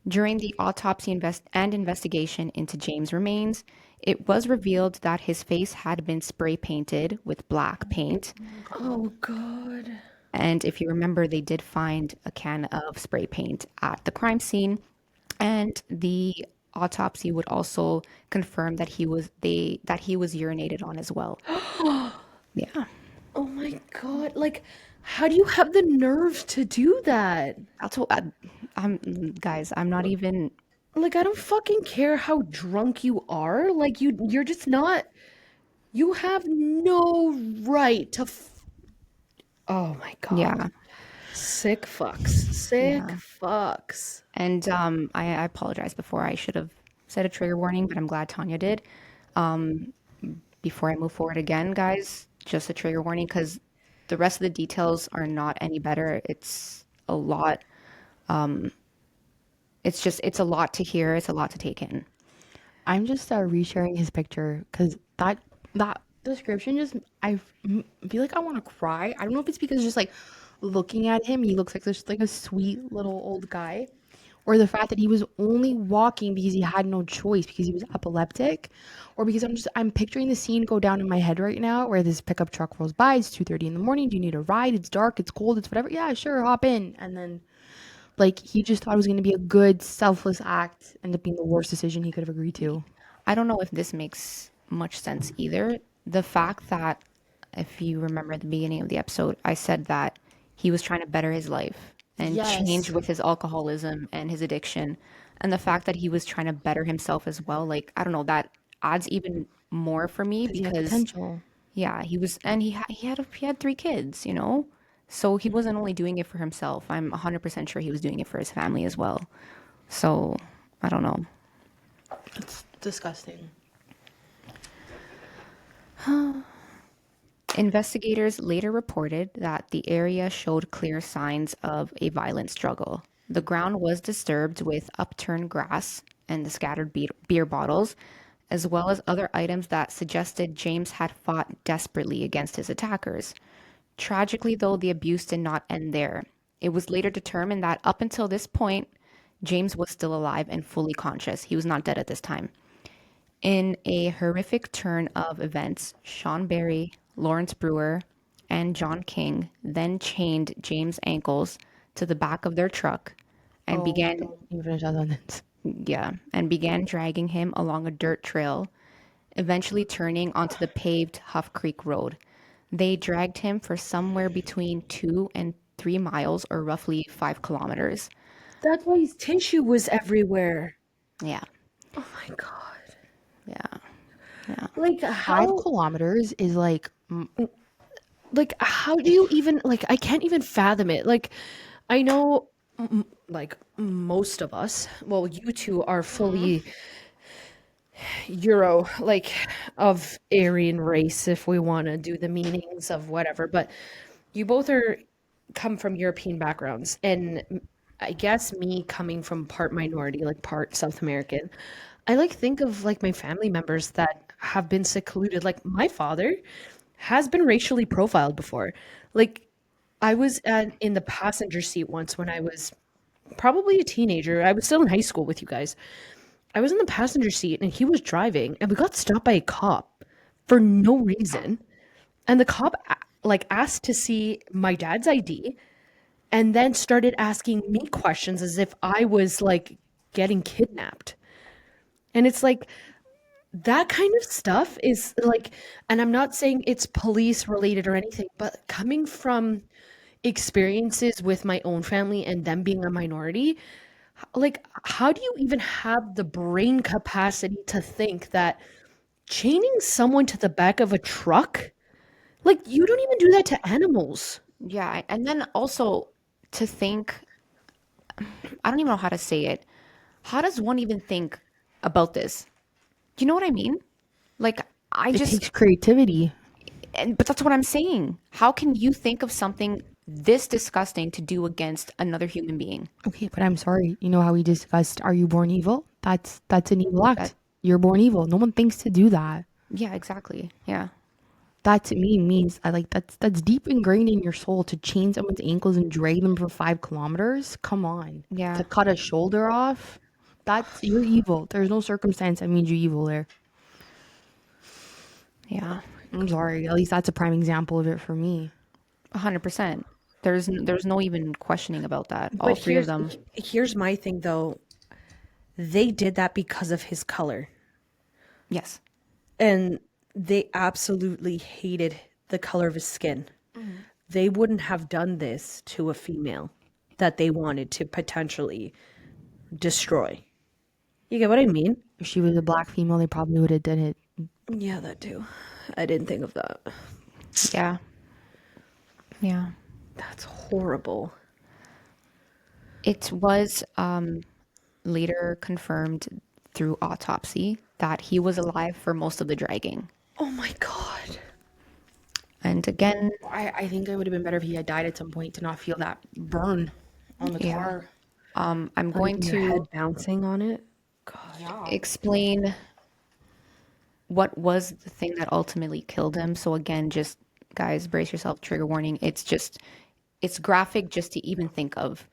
During the autopsy investigation into James' remains, it was revealed that his face had been spray painted with black paint. Oh God. And if you remember, they did find a can of spray paint at the crime scene. And the autopsy would also confirm that he was urinated on as well. Yeah. Oh my God. Like, how do you have the nerve to do that? That's what I'm, guys. I'm not even. Like, I don't fucking care how drunk you are. Like, you're just not. You have no right to. Oh my God. Yeah, Sick fucks. Sick yeah. fucks. And I apologize before. I should have said a trigger warning, but I'm glad Tanya did. Before I move forward again, guys, just a trigger warning because the rest of the details are not any better. It's a lot. It's a lot to hear. It's a lot to take in. I'm just resharing his picture because that description just feel like I want to cry. I don't know if it's because just like looking at him, he looks like just like a sweet little old guy, or the fact that he was only walking because he had no choice because he was epileptic, or because I'm picturing the scene go down in my head right now where this pickup truck rolls by. It's 2:30 in the morning. Do you need a ride? It's dark. It's cold. It's whatever. Yeah, sure, hop in. And then like he just thought it was going to be a good selfless act, ended up being the worst decision he could have agreed to. I don't know if this makes much sense either. The fact that, if you remember at the beginning of the episode, I said that he was trying to better his life and change Yes. with his alcoholism and his addiction. And the fact that he was trying to better himself as well, like, I don't know, that adds even more for me Because he had because, potential. yeah, he was, and he had three kids, you know? So he wasn't only doing it for himself. I'm 100% sure he was doing it for his family as well. So, I don't know. It's disgusting. Investigators later reported that the area showed clear signs of a violent struggle. The ground was disturbed with upturned grass and the scattered beer bottles, as well as other items that suggested James had fought desperately against his attackers. Tragically, though, the abuse did not end there. It was later determined that up until this point, James was still alive and fully conscious. He was not dead at this time. In a horrific turn of events, Sean Barry, Lawrence Brewer, and John King then chained James' ankles to the back of their truck and Oh, began, don't even finish that sentence. yeah, and began dragging him along a dirt trail, eventually turning onto the paved Huff Creek Road. They dragged him for somewhere between 2 and 3 miles, or roughly 5 kilometers. That's why his tissue was everywhere. Yeah, Oh my God. yeah, yeah. Like, 5 kilometers is like, how do you even, like, I can't even fathom it. Like, I know, like, most of us, well, you two are fully Euro, like, of Aryan race, if we want to do the meanings of whatever, but you both come from European backgrounds. And I guess me coming from part minority, like part South American, I like think of like my family members that have been secluded. Like my father has been racially profiled before. Like I was in the passenger seat once when I was probably a teenager. I was still in high school with you guys. I was in the passenger seat and he was driving and we got stopped by a cop for no reason. And the cop like asked to see my dad's ID and then started asking me questions as if I was like getting kidnapped. And it's like that kind of stuff is like, and I'm not saying it's police related or anything, but coming from experiences with my own family and them being a minority, like, how do you even have the brain capacity to think that chaining someone to the back of a truck, like, you don't even do that to animals? Yeah, and then also to think, I don't even know how to say it. How does one even think about this? Do you know what I mean? Like, I it just, takes creativity. but that's what I'm saying. How can you think of something this disgusting to do against another human being? Okay, but I'm sorry. You know how we discussed, are you born evil? That's an evil That, act. You're born evil. No one thinks to do that. yeah, exactly. Yeah. That to me means I like that's deep ingrained in your soul to chain someone's ankles and drag them for 5 kilometers. Come on. To Yeah. cut a shoulder off, that's you're evil. There's no circumstance that means you're evil there. Yeah. I'm sorry. At least that's a prime example of it for me. 100%. There's no even questioning about that. All But three of them. here's my thing though. They did that because of his color. Yes. And they absolutely hated the color of his skin. They wouldn't have done this to a female that they wanted to potentially destroy. You get what I mean? If she was a black female, they probably would have done it. Yeah, that too. I didn't think of that. Yeah. Yeah. That's horrible. It was later confirmed through autopsy that he was alive for most of the dragging. Oh my God. And again, I think it would have been better if he had died at some point to not feel that burn on the Yeah. car. I'm going Your to head bouncing on it. explain what was the thing that ultimately killed him. So again, just guys, brace yourself, trigger warning. It's graphic just to even think of.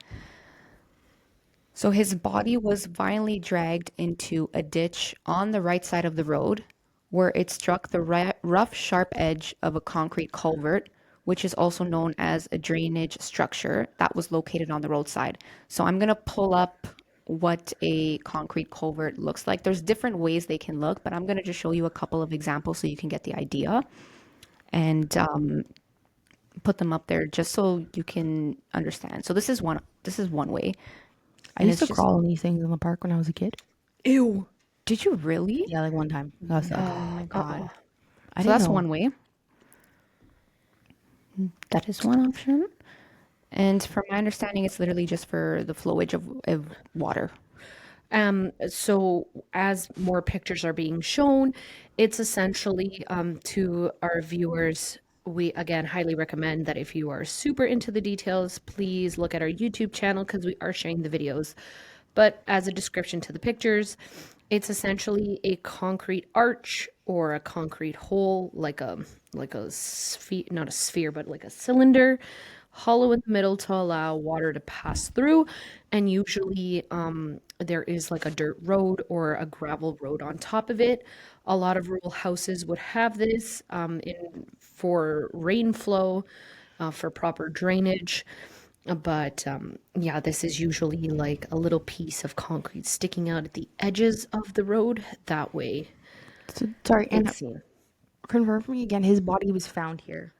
So his body was violently dragged into a ditch on the right side of the road where it struck the rough, sharp edge of a concrete culvert, which is also known as a drainage structure that was located on the roadside. So I'm going to pull up what a concrete culvert looks like. There's different ways they can look, but I'm going to just show you a couple of examples so you can get the idea and put them up there just so you can understand. So this is one way. I used to crawl on these things in the park when I was a kid. Ew. Did you really? Yeah, like one time. I was like, Oh my god. I So didn't that's know. one way. That is one option. And from my understanding, it's literally just for the flowage of water. So as more pictures are being shown, it's essentially to our viewers, we again highly recommend that if you are super into the details, please look at our YouTube channel because we are sharing the videos. But as a description to the pictures, it's essentially a concrete arch or a concrete hole, like a sphere, not a sphere, but like a cylinder, hollow in the middle to allow water to pass through. And usually there is like a dirt road or a gravel road on top of it. A lot of rural houses would have this for rain flow, for proper drainage. But yeah, this is usually like a little piece of concrete sticking out at the edges of the road. That way, So, sorry, and it's seen. confirm for me again, his body was found here.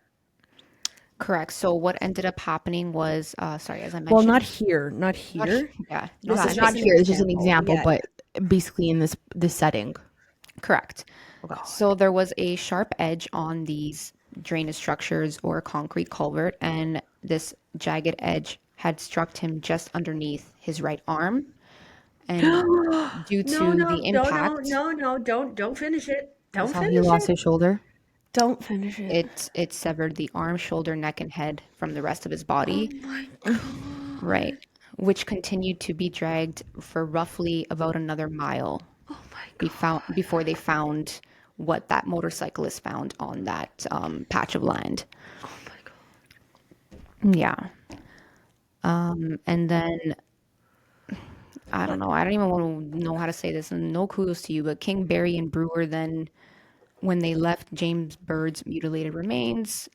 Correct. So what ended up happening was, sorry, as I mentioned. Well, not here, not here. Yeah. This Yeah, is not just an here. It's just an example. example, Yeah. but basically in this setting. Correct. Okay. So there was a sharp edge on these drainage structures or concrete culvert, and this jagged edge had struck him just underneath his right arm. And due to the impact, don't finish it. That's how he lost his shoulder. Don't finish it. it severed the arm, shoulder, neck, and head from the rest of his body. Oh my God. Right. Which continued to be dragged for roughly about another mile Oh my God. before they found what that motorcyclist found on that patch of land. Oh my God. Yeah. And then I don't know. I don't even want to know how to say this, and no kudos to you, but King, Barry, and Brewer then, when they left James Bird's mutilated remains,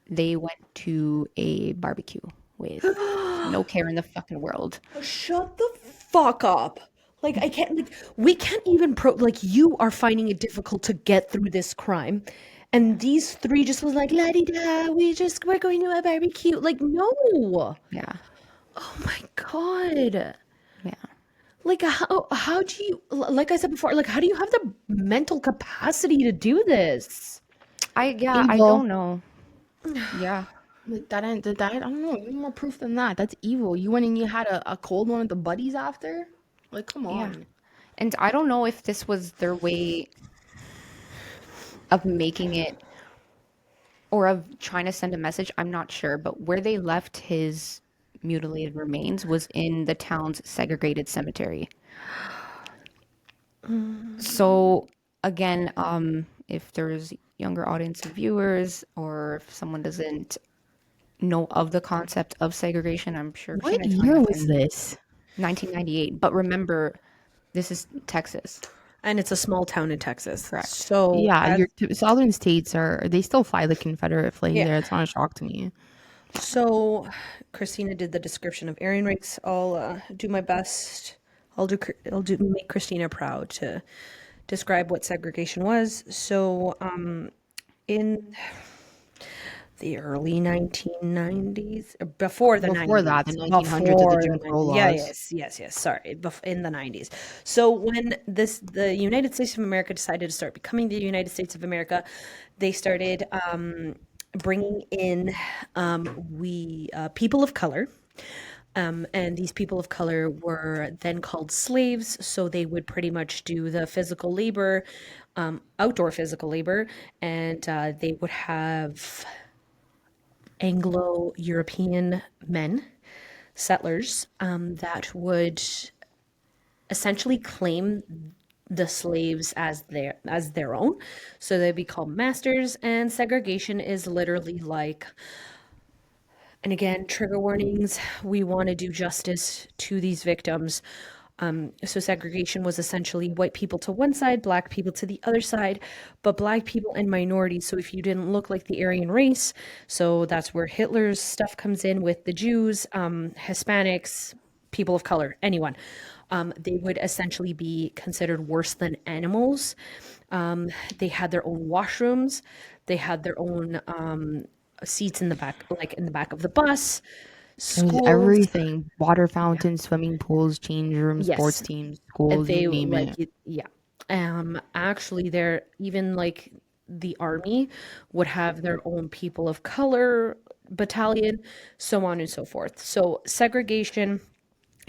they went to a barbecue with no care in the fucking world. Shut the fuck up. Like I can't like we can't even like you are finding it difficult to get through this crime. And these three just was like, la di da, we're going to a barbecue. Like, no. Yeah. Oh my God. Yeah. Like how do you, like I said before, like how do you have the mental capacity to do this? I Evil. don't know. Yeah. Like that, I don't know. Even more proof than that. That's evil. You went and you had a cold one with the buddies after? Like, come on. And I don't know if this was their way of making it or of trying to send a message. I'm not sure. But where they left his mutilated remains was in the town's segregated cemetery. So again, if there's younger audience and viewers, or if someone doesn't know of the concept of segregation, I'm sure. What Shayna year Twain was this? 1998. But remember, this is Texas. And it's a small town in Texas. Correct. So Yeah, your southern states they still fly the Confederate flag Yeah. there. It's not a shock to me. So Christina did the description of Aryan race. I'll do my best. I'll do make Christina proud to describe what segregation was. So in the early 1990s, before the Before that, the 90s, 1900s with the before Jim the Crow 90s. Yeah, laws. yes, sorry, in the 90s. So when the United States of America decided to start becoming the United States of America, they started bringing in people of color. And these people of color were then called slaves. So they would pretty much do the physical labor, outdoor physical labor, and they would have Anglo European men, settlers, that would essentially claim the slaves as their own. So they'd be called masters, and segregation is literally like, and again, trigger warnings. We want to do justice to these victims. So segregation was essentially white people to one side, black people to the other side, but black people and minorities. So if you didn't look like the Aryan race, so that's where Hitler's stuff comes in with the Jews, Hispanics, people of color, anyone. They would essentially be considered worse than animals. They had their own washrooms. They had their own seats in the back, like in the back of the bus, It was schools. everything: water fountains, swimming pools, change rooms, sports Yes, teams, schools, you they name like it. yeah. Actually, they're even like the army would have their own people of color battalion, so on and so forth. So segregation,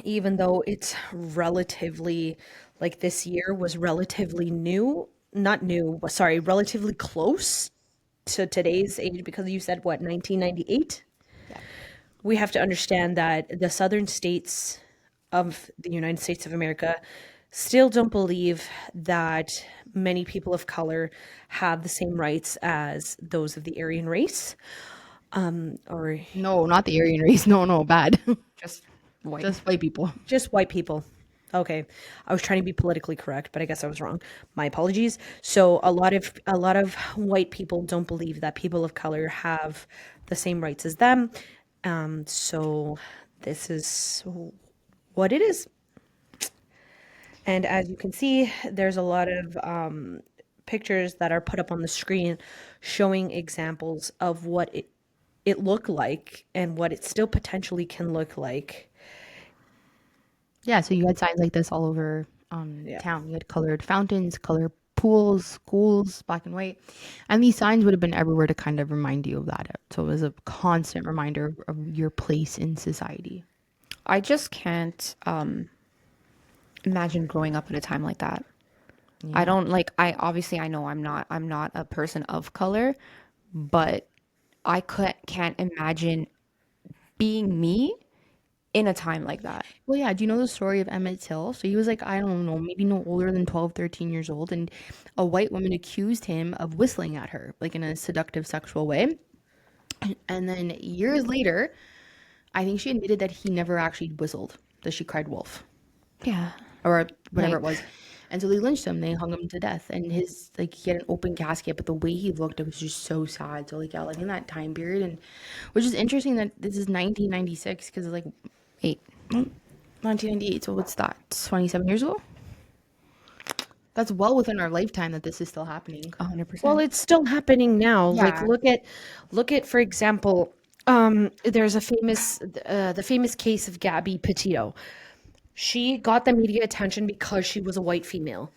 even though it's relatively like this year was relatively new, not new, sorry, relatively close to today's age because you said what, 1998? Yeah. We have to understand that the southern states of the United States of America still don't believe that many people of color have the same rights as those of the Aryan race. Or No, not the Aryan race. No, no, bad. Just white. Just white people. just white people. Okay. I was trying to be politically correct, but I guess I was wrong. My apologies. So a lot of white people don't believe that people of color have the same rights as them. So this is what it is. And as you can see, there's a lot of pictures that are put up on the screen showing examples of what it looked like and what it still potentially can look like. Yeah, so you had signs like this all over Yeah. town. You had colored fountains, colored pools, schools, black and white. And these signs would have been everywhere to kind of remind you of that. So it was a constant reminder of your place in society. I just can't imagine growing up at a time like that. I Yeah. don't like I obviously I know I'm not a person of color, but can't imagine being me in a time like that. Well, yeah, do you know the story of Emmett Till? So he was like, I don't know, maybe no older than 12, 13 years old. And a white woman accused him of whistling at her, like in a seductive sexual way. And then years later, I think she admitted that he never actually whistled, that she cried wolf Yeah. or whatever it Like was. And so they lynched him. They hung him to death. And his, like, he had an open casket, but the way he looked, it was just so sad. So, like, yeah, like in that time period. And which is interesting that this is 1996 because, like, 8. 1998. So, what's that? 27 years ago? That's well within our lifetime that this is still happening. Well, 100%. it's still happening now. Like Yeah. look at for example, there's the famous case of Gabby Petito. She got the media attention because she was a white female.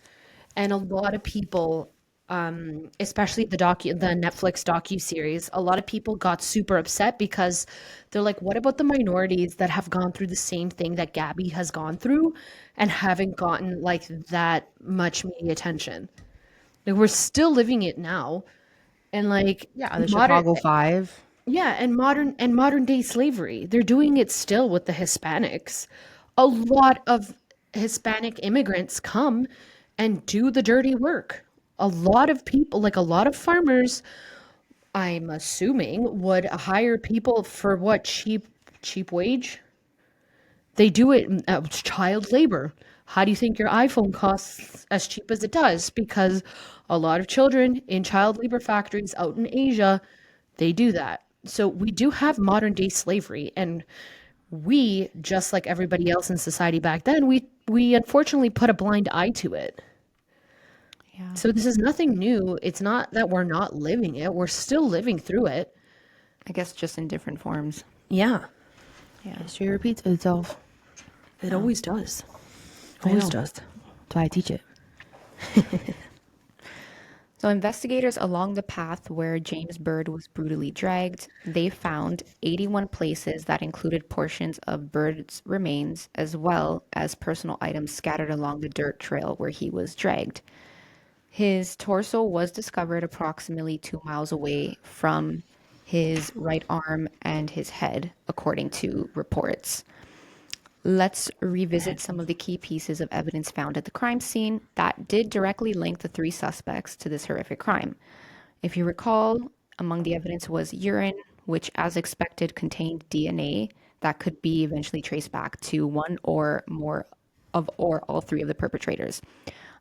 And a lot of people, especially the Netflix docu-series, a lot of people got super upset because they're like, what about the minorities that have gone through the same thing that Gabby has gone through and haven't gotten like that much media attention? Like we're still living it now. And like Yeah. The modern Chicago Five. yeah, and modern day slavery. They're doing it still with the Hispanics. A lot of Hispanic immigrants come and do the dirty work. A lot of people, like a lot of farmers, I'm assuming, would hire people for what, cheap wage? They do it child labor. How do you think your iPhone costs as cheap as it does? Because a lot of children in child labor factories out in Asia, they do that. So we do have modern day slavery, and we, just like everybody else in society back then, we unfortunately put a blind eye to it. Yeah. So this is nothing new. It's not that we're not living it. We're still living through it. I guess just in different forms. Yeah, Yeah. History repeats itself. it always does. I Always know. does. That's why I teach it. So investigators along the path where James Bird was brutally dragged, they found 81 places that included portions of Bird's remains as well as personal items scattered along the dirt trail where he was dragged. His torso was discovered approximately 2 miles away from his right arm and his head, according to reports. Let's revisit some of the key pieces of evidence found at the crime scene that did directly link the three suspects to this horrific crime. If you recall, among the evidence was urine, which, as expected, contained DNA that could be eventually traced back to one or more of or all three of the perpetrators.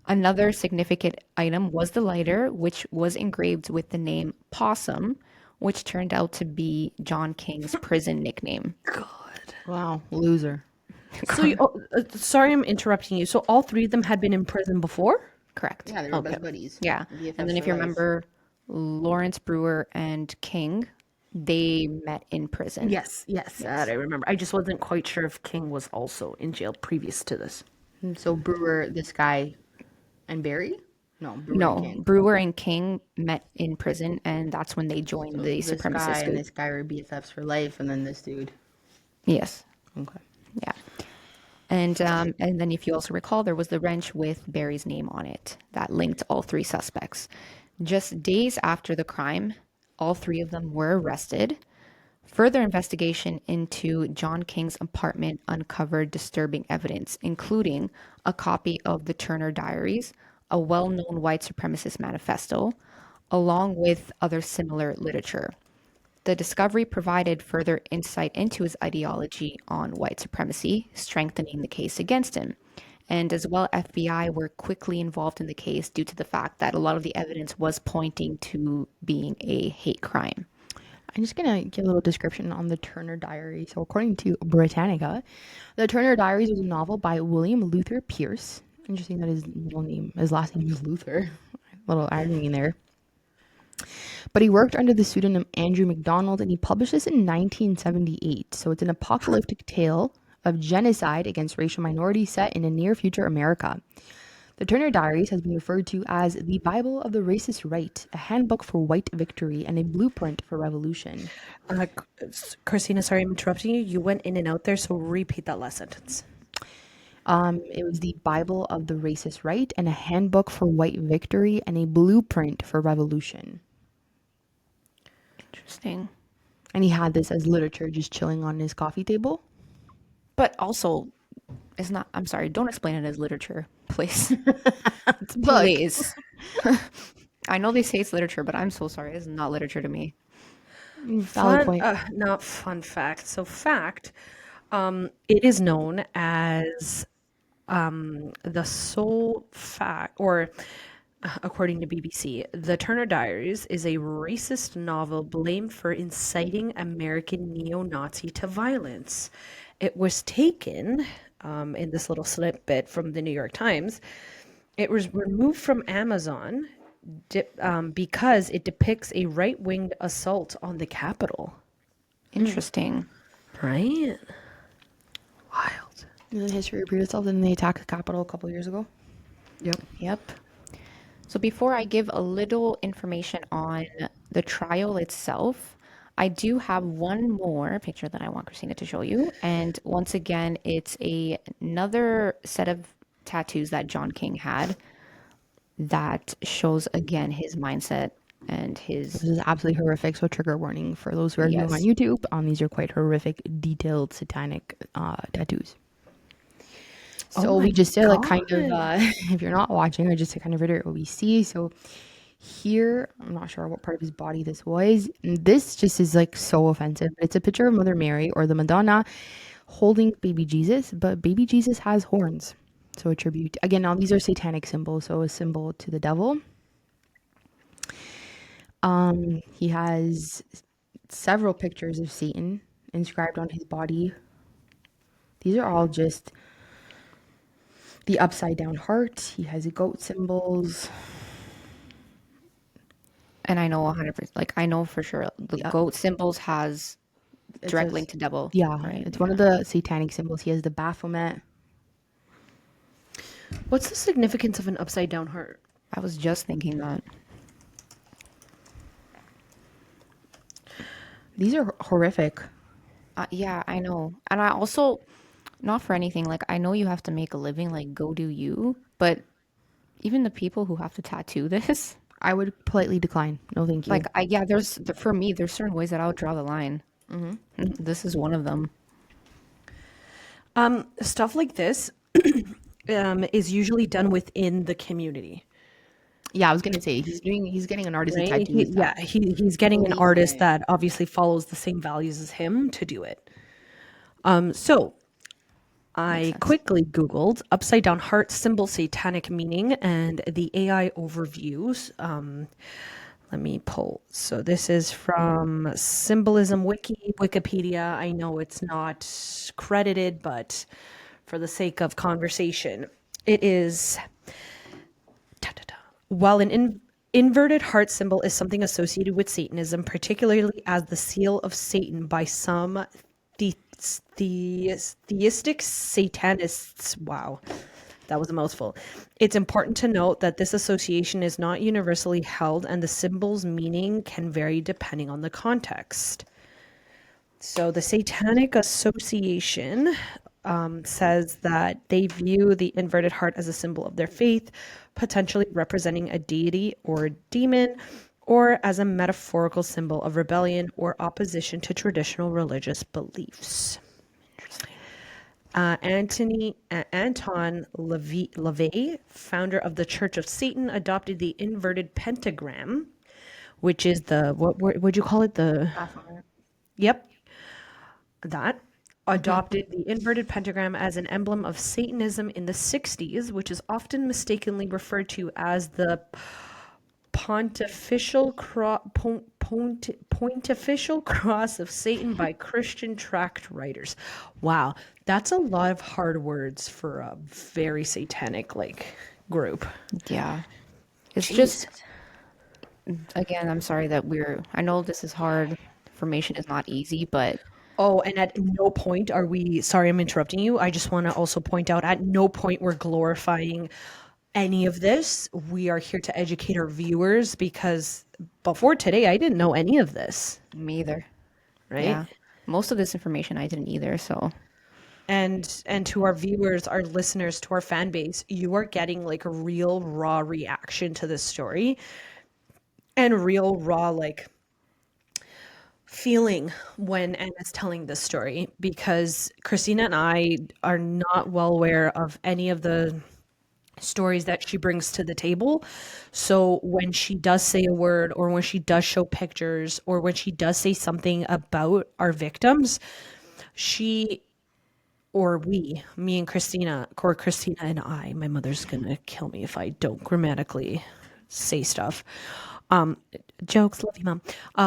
Another significant item was the lighter, which was engraved with the name Possum, which turned out to be John King's prison nickname. God. Wow, loser. So, sorry, I'm interrupting you. So, all three of them had been in prison before? Correct. Yeah, they were Okay. best buddies. Yeah. And then if you remember Lawrence Brewer and King, they met in prison. Yes, that I remember. I just wasn't quite sure if King was also in jail previous to this. So Brewer, this guy, and Barry? No, Brewer and No, King. Brewer and King met in prison, and that's when they joined So the this supremacist guy and group. this guy were BFFs for life, and then this dude. Yes. Okay. Yeah. And then if you also recall, there was the wrench with Barry's name on it that linked all three suspects. Just days after the crime, all three of them were arrested. Further investigation into John King's apartment uncovered disturbing evidence, including a copy of the Turner Diaries, a well known white supremacist manifesto, along with other similar literature. The discovery provided further insight into his ideology on white supremacy, strengthening the case against him. And as well, FBI were quickly involved in the case due to the fact that a lot of the evidence was pointing to being a hate crime. I'm just going to give a little description on the Turner Diaries. So, according to Britannica, the Turner Diaries was a novel by William Luther Pierce. Interesting that his last name is Luther. Little irony in there. But he worked under the pseudonym Andrew MacDonald, and he published this in 1978. So, it's an apocalyptic tale of genocide against racial minorities set in a near future America. The Turner Diaries has been referred to as the Bible of the Racist Right, a handbook for white victory, and a blueprint for revolution. Christina, sorry, I'm interrupting you. You went in and out there, so repeat that last sentence. It was the Bible of the Racist Right, and a handbook for white victory, and a blueprint for revolution. Interesting. And he had this as literature just chilling on his coffee table. But also, it's not, I'm sorry, don't explain it as literature, please. Book. Please. I know they say it's literature, but I'm so sorry. It's not literature to me. Valid point. Not fun fact. So, fact, it is known as the sole fact, or according to BBC, the Turner Diaries is a racist novel blamed for inciting American neo-Nazi to violence. It was taken in this little snippet from the New York Times. It was removed from Amazon because it depicts a right-winged assault on the Capitol. Interesting. Right? Wild. The history repeated itself. Didn't they attack the Capitol a couple years ago? Yep. Yep. So before I give a little information on the trial itself, I do have one more picture that I want Christina to show you. And once again, it's another set of tattoos that John King had that shows again his mindset and This his is absolutely horrific. So trigger warning for those who are viewing on yes. YouTube. These are quite horrific, detailed, satanic tattoos. So we just did like kind of, if you're not watching, I just to kind of reiterate what we see. So here, I'm not sure what part of his body this was. And this just is like so offensive. It's a picture of Mother Mary or the Madonna holding baby Jesus, but baby Jesus has horns. So a tribute. Again, now these are satanic symbols, so a symbol to the devil. He has several pictures of Satan inscribed on his body. These are all just the upside down heart. He has goat symbols. And I know 100%, like I know for sure the Yeah, goat symbols has it direct says, link to devil, yeah, right? it's one of the satanic symbols. He has the Baphomet. What's the significance of an upside down heart? I was just thinking that. These are horrific. Yeah, I know. And I also, not for anything, like I know you have to make a living, like go do you, but even the people who have to tattoo this, I would politely decline. No, thank like you. yeah, for me, there's certain ways that I would draw the line. This is one of them. Stuff like this is usually done within the community, Yeah, I was gonna say he's getting an artist to right? tattoo his stuff. He's getting an Believe artist me. that obviously follows the same values as him to do it. So Makes I sense. quickly Googled upside down heart symbol satanic meaning and the AI overviews. Let me pull. So this is from Symbolism Wiki, Wikipedia. I know it's not credited, but for the sake of conversation, it is. Da-da-da. While an inverted heart symbol is something associated with Satanism, particularly as the seal of Satan by some the- theistic Satanists, wow, that was a mouthful. It's important to note that this association is not universally held and the symbol's meaning can vary depending on the context. So the Satanic Association says that they view the inverted heart as a symbol of their faith, potentially representing a deity or a demon, or as a metaphorical symbol of rebellion or opposition to traditional religious beliefs. Anton LaVey, founder of the Church of Satan, adopted the inverted pentagram, which is the what would you call it? The Baphomet. yep, that adopted the inverted pentagram as an emblem of Satanism in the 60s, which is often mistakenly referred to as the pontifical cross of Satan by Christian tract writers. Wow, that's a lot of hard words for a very satanic like group. Yeah. It's just, Jesus. again, I'm sorry that I know this is hard. Information is not easy, but Oh, and at no point are we, sorry, I'm interrupting you. I just want to also point out at no point we're glorifying any of this. We are here to educate our viewers because before today, I didn't know any of this, me either. right? Yeah. Most of this information I didn't either, so And to our viewers, our listeners, to our fan base, you are getting like a real raw reaction to this story and real raw like feeling when Anna's telling this story because Christina and I are not well aware of any of the stories that she brings to the table. So when she does say a word or when she does show pictures or when she does say something about our victims, she or we, me and Christina, or Christina and I, my mother's gonna kill me if I don't grammatically say stuff. Um, Jokes, love you, mom.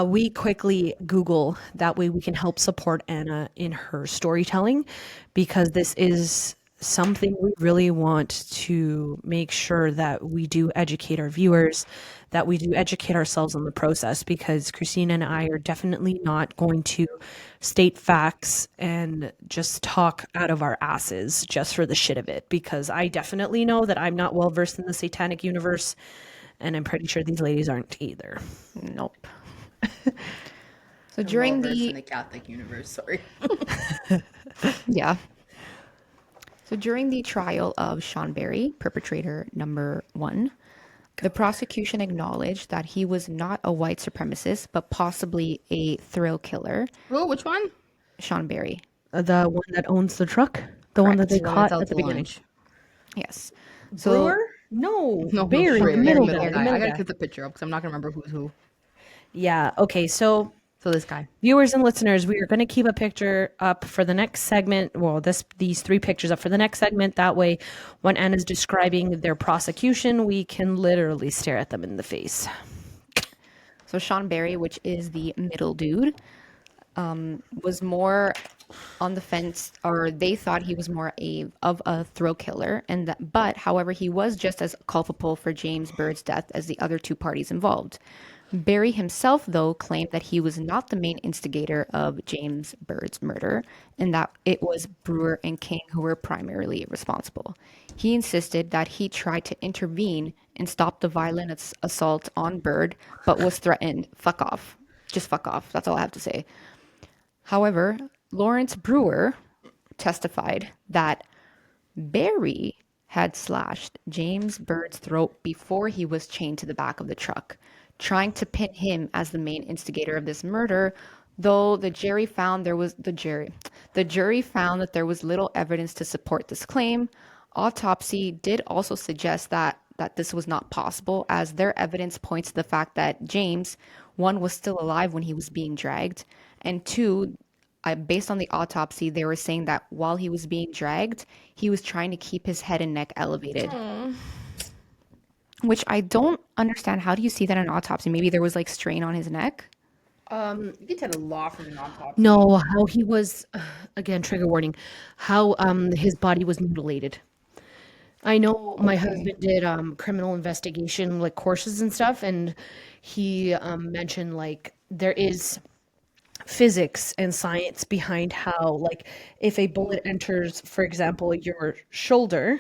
We quickly Google that way we can help support Anna in her storytelling because this is something we really want to make sure that we do educate our viewers, that we do educate ourselves on the process because Christina and I are definitely not going to state facts and just talk out of our asses just for the shit of it because I definitely know that I'm not well versed in the satanic universe and I'm pretty sure these ladies aren't either. nope. So I'm well during versed in the the Catholic universe. Sorry. yeah. So during the trial of Sean Berry, perpetrator number 1, the prosecution acknowledged that he was not a white supremacist, but possibly a thrill killer. Oh, which one? Sean Berry. The one that owns the truck, the one that Correct. they The one that's caught out at the to beginning. lunch. Yes. Brewer? So No, No, no, Barry, for the real. Sean You gotta middle Berry, be the guy, middle the guy. I middle gotta guy. get the picture up because I'm not gonna remember who's who. Yeah. Okay. So So this guy. viewers and listeners, we are going to keep a picture up for the next segment. Well, these 3 pictures up for the next segment. That way, when Anna's describing their prosecution, we can literally stare at them in the face. so Sean Berry, which is the middle dude, was more on the fence, or they thought he was more of a thrill killer, and but however, he was just as culpable for James Bird's death as the other 2 parties involved. Barry himself, though, claimed that he was not the main instigator of James Bird's murder and that it was Brewer and King who were primarily responsible. He insisted that he tried to intervene and stop the violent assault on Bird, but was threatened. Fuck off. Just fuck off. That's all I have to say. However, Lawrence Brewer testified that Barry had slashed James Bird's throat before he was chained to the back of the truck, trying to pin him as the main instigator of this murder, though the jury found that there was little evidence to support this claim. Autopsy did also suggest that this was not possible, as their evidence points to the fact that James, one, was still alive when he was being dragged, and two, based on the autopsy, they were saying that while he was being dragged, he was trying to keep his head and neck elevated. Which I don't understand. How do you see that in an autopsy? Maybe there was like strain on his neck. You can tell a lot from an autopsy. No, how he was, again, trigger warning, how his body was mutilated. I know my husband did criminal investigation like courses and stuff, and he mentioned like there is physics and science behind how, like, if a bullet enters, for example, your shoulder,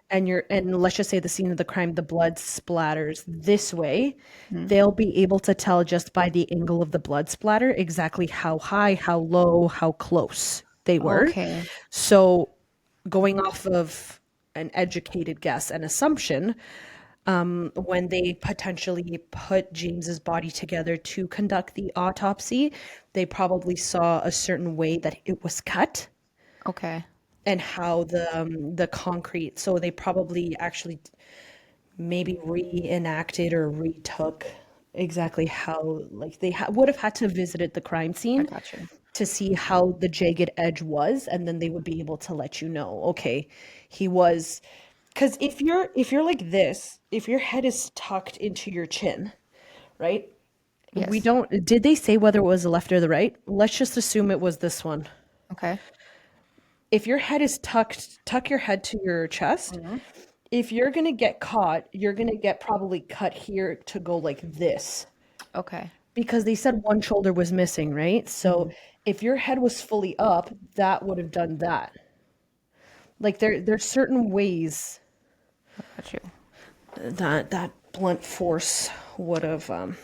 and let's just say the scene of the crime, the blood splatters this way, they'll be able to tell just by the angle of the blood splatter exactly how high, how low, how close they were. Okay. So going off of an educated guess and assumption, when they potentially put James's body together to conduct the autopsy, they probably saw a certain way that it was cut Okay. and how the concrete. So they probably actually maybe reenacted or retook exactly how, like, they would have had to visit the crime scene Gotcha. to see how the jagged edge was, and then they would be able to let you know, okay, he was. Because if you're like this, if your head is tucked into your chin, right? We Yes. don't. Did they say whether it was the left or the right? Let's just assume it was this one. Okay. If your head is tucked, tuck your head to your chest. If you're gonna get caught, you're gonna get probably cut here to go like this. Okay. Because they said one shoulder was missing, right? So if your head was fully up, that would have done that. Like there's certain ways Got you. that blunt force would have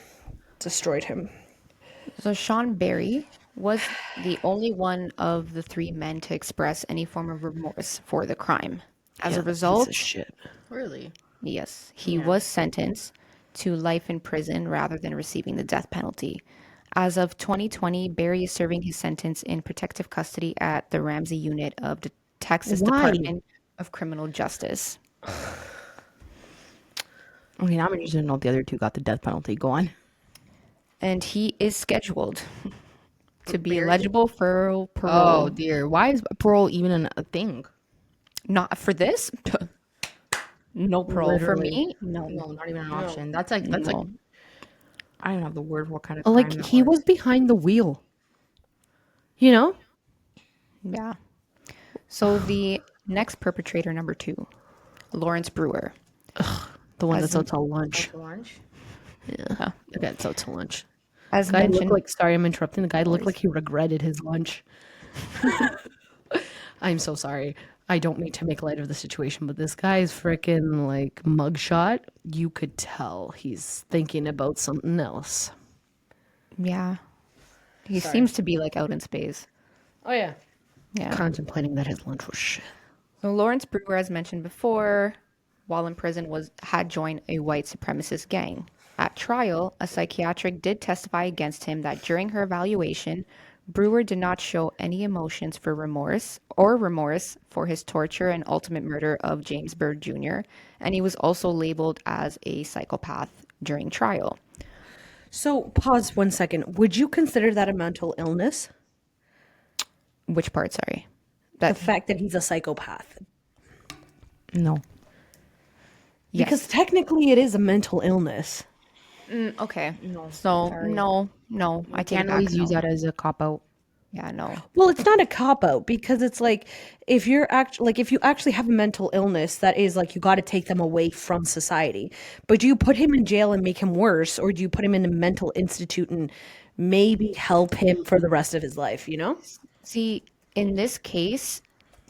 destroyed him. So Sean Barry was the only one of the three men to express any form of remorse for the crime. As a result, shit. Really? yes, he was sentenced to life in prison rather than receiving the death penalty. As of 2020, Barry is serving his sentence in protective custody at the Ramsey unit of the Texas Why? Department of Criminal Justice. Okay, now I'm interested to know if the other two got the death penalty. Go on. And he is scheduled to be eligible for Oh parole. dear, why is parole even a thing? Not for this. No parole for me. No. No, not even an option. That's like I don't even have the word for what kind of crime Like that he was behind the wheel. You know? Yeah. So the next perpetrator, number 2, Lawrence Brewer. The one As that's out to lunch. For lunch. Yeah. The guy that's out to lunch. As The guy looked mentioned, like, sorry, I'm interrupting. The guy looked like he regretted his lunch. I'm so sorry. I don't mean to make light of the situation, but this guy's freaking like mugshot. You could tell he's thinking about something else. yeah, he seems to be like out in space. Oh yeah. Yeah. Contemplating that his lunch was shit. So Lawrence Brewer, as mentioned before, while in prison, had joined a white supremacist gang. At trial, a psychiatric did testify against him that during her evaluation, Brewer did not show any emotions for remorse for his torture and ultimate murder of James Byrd Jr., and he was also labeled as a psychopath during trial. So pause 1 second. Would you consider that a mental illness? Which part, sorry? The fact that he's a psychopath. No. Yes. Because technically it is a mental illness. Okay. No. So, sorry. no, I take it Can't back. always use No. that as a cop out. Yeah, no. Well, it's not a cop out because it's like if you're if you actually have a mental illness that is like you got to take them away from society. But do you put him in jail and make him worse, or do you put him in a mental institute and maybe help him for the rest of his life, you know? See, in this case,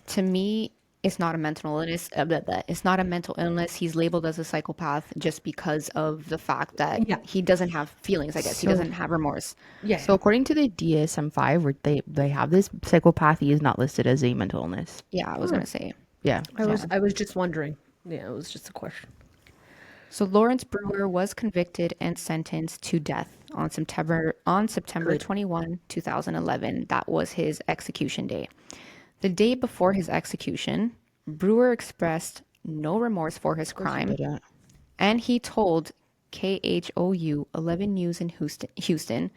to me, it's not a mental illness. Blah, blah. It's not a mental illness. He's labeled as a psychopath just because of the fact that Yeah. he doesn't have feelings, I guess. He So, doesn't have remorse. Yeah. so according to the DSM-5, where they have this, psychopathy is not listed as a mental illness. Yeah, I was going to say. Yeah. I was just wondering. Yeah, it was just a question. So Lawrence Brewer was convicted and sentenced to death on September Good. 21, 2011. That was his execution day. The day before his execution, Brewer expressed no remorse for his crime, Yeah. and he told KHOU 11 News in Houston,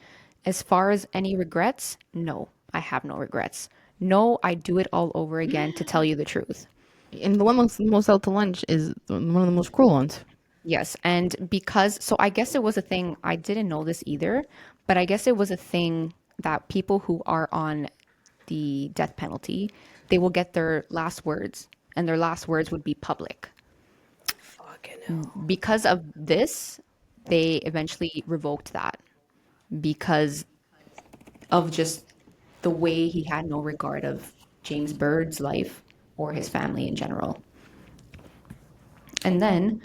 as far as any regrets, no, I have no regrets. No, I do it all over again to tell you the truth. And the one most out to lunch is one of the most cruel ones. Yes, and so I guess it was a thing, I didn't know this either, but I guess it was a thing that people who are on the death penalty, they will get their last words, and their last words would be public. Fucking hell. Because of this, they eventually revoked that because of just the way he had no regard of James Bird's life or his family in general. And then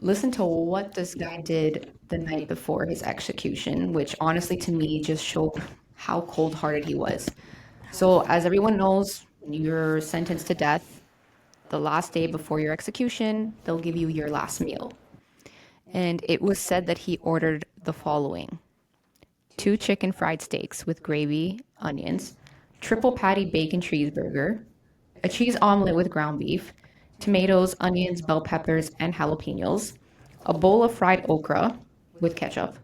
listen to what this guy did the night before his execution, which honestly to me just showed how cold hearted he was. So, as everyone knows, when you're sentenced to death, the last day before your execution, they'll give you your last meal. And it was said that he ordered the following: 2 chicken fried steaks with gravy, onions, triple patty bacon cheeseburger, a cheese omelet with ground beef, tomatoes, onions, bell peppers, and jalapenos, a bowl of fried okra with ketchup,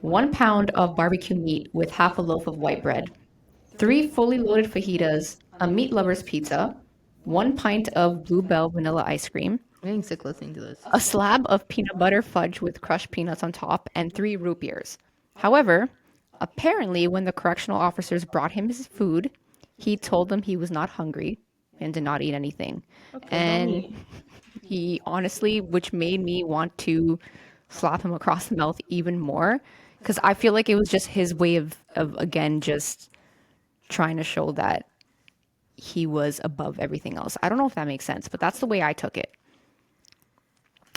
1 pound of barbecue meat with half a loaf of white bread, 3 fully loaded fajitas, a meat lover's pizza, 1 pint of Bluebell vanilla ice cream, I'm getting sick listening to this. a slab of peanut butter fudge with crushed peanuts on top, and 3 root beers. However, apparently, when the correctional officers brought him his food, he told them he was not hungry and did not eat anything. And he honestly, which made me want to slap him across the mouth even more, because I feel like it was just his way of again, just trying to show that he was above everything else. I don't know if that makes sense, but that's the way I took it.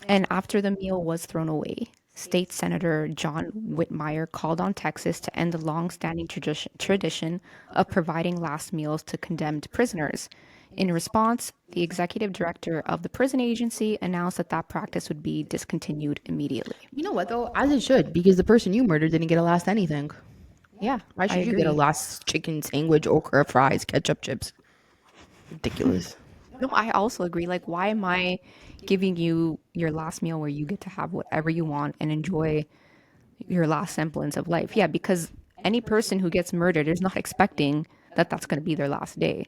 And after the meal was thrown away, State Senator John Whitmire called on Texas to end the long-standing tradition of providing last meals to condemned prisoners. In response, the executive director of the prison agency announced that that practice would be discontinued immediately. You know what though? As it should, because the person you murdered didn't get a last anything. Yeah, Why should I you get a agree. last chicken sandwich, okra, fries, ketchup, chips? Ridiculous. No, I also agree. Like, why am I giving you your last meal where you get to have whatever you want and enjoy your last semblance of life? Yeah, because any person who gets murdered is not expecting that that's going to be their last day.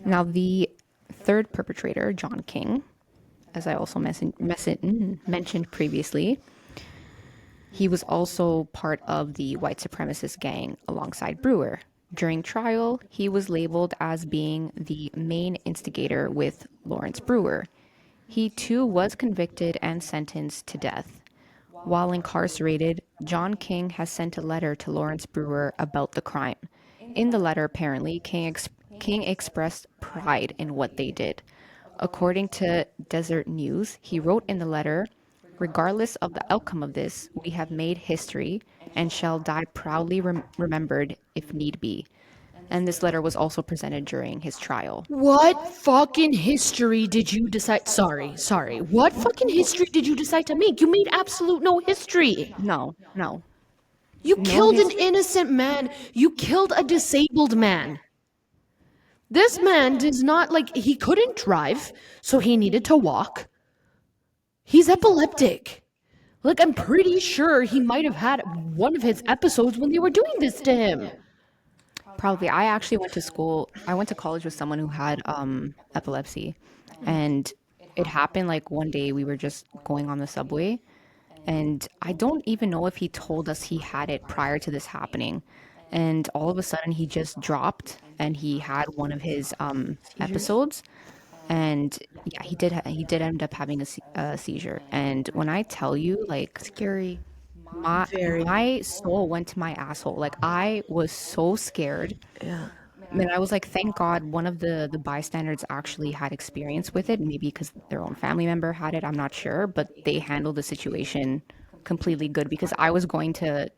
Now, the third perpetrator, John King, as I also mentioned previously, he was also part of the white supremacist gang alongside Brewer. During trial, he was labeled as being the main instigator with Lawrence Brewer. He too was convicted and sentenced to death. While incarcerated, John King has sent a letter to Lawrence Brewer about the crime. In the letter, apparently, King expressed pride in what they did. According to Desert News, he wrote in the letter, "Regardless of the outcome of this, we have made history and shall die proudly remembered if need be." And this letter was also presented during his trial. What fucking history did you decide? Sorry. What fucking history did you decide to make? You made absolute no history. No, no, You no killed an history. innocent man. You killed a disabled man. This man does not, like, he couldn't drive, so he needed to walk. He's epileptic. Like, I'm pretty sure he might have had one of his episodes when they were doing this to him. Probably. I actually went to college with someone who had epilepsy. And it happened like one day we were just going on the subway And I don't even know if he told us he had it prior to this happening. And all of a sudden, he just dropped and he had one of his Seizures. episodes. And yeah, he did end up having a seizure. And when I tell you, like, Scary. Very. my soul went to my asshole. Like, I was so scared. Yeah. And I was like, thank God one of the bystanders actually had experience with it, maybe because their own family member had it, I'm not sure, but they handled the situation completely good because I was going to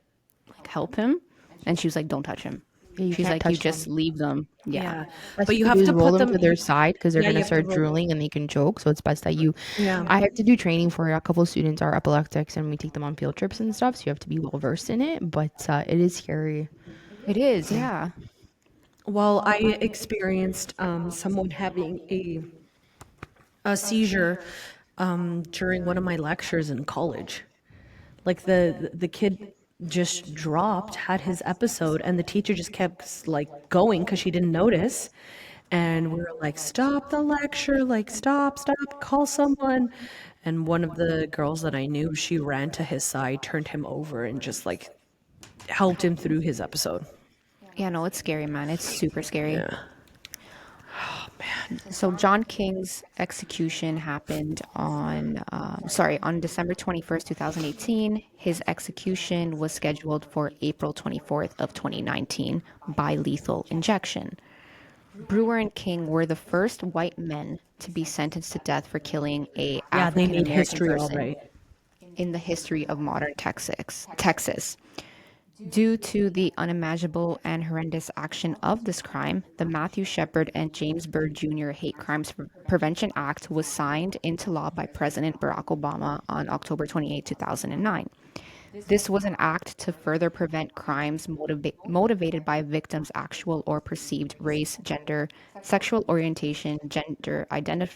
like help him and she was like, don't touch him. Yeah, you She's can't like, you touch just them. leave them. Yeah. Yeah. Best But you you can do have is to roll put them them to their side because they're yeah, going you to have to start roll. drooling and they can choke. So it's best that you. Yeah. I have to do training for a couple of students are epileptics and we take them on field trips and stuff. So you have to be well versed in it. But it is scary. It is, yeah. Well, I experienced someone having a seizure during one of my lectures in college. Like the kid just dropped, had his episode, and the teacher just kept like going because she didn't notice. And we were like, "Stop the lecture! Like, stop! Call someone!" And one of the girls that I knew, she ran to his side, turned him over, and just like helped him through his episode. Yeah, no, it's scary, man. It's super scary. Yeah. So John King's execution happened on, on December 21st, 2018. His execution was scheduled for April 24th of 2019 by lethal injection. Brewer and King were the first white men to be sentenced to death for killing a Yeah, they African made American history all person right. in the history of modern Texas. Due to the unimaginable and horrendous action of this crime, the Matthew Shepard and James Byrd Jr. Hate Crimes Prevention Act was signed into law by President Barack Obama on October 28, 2009. This was an act to further prevent crimes motivated by victims' actual or perceived race, gender, sexual orientation, gender Identity.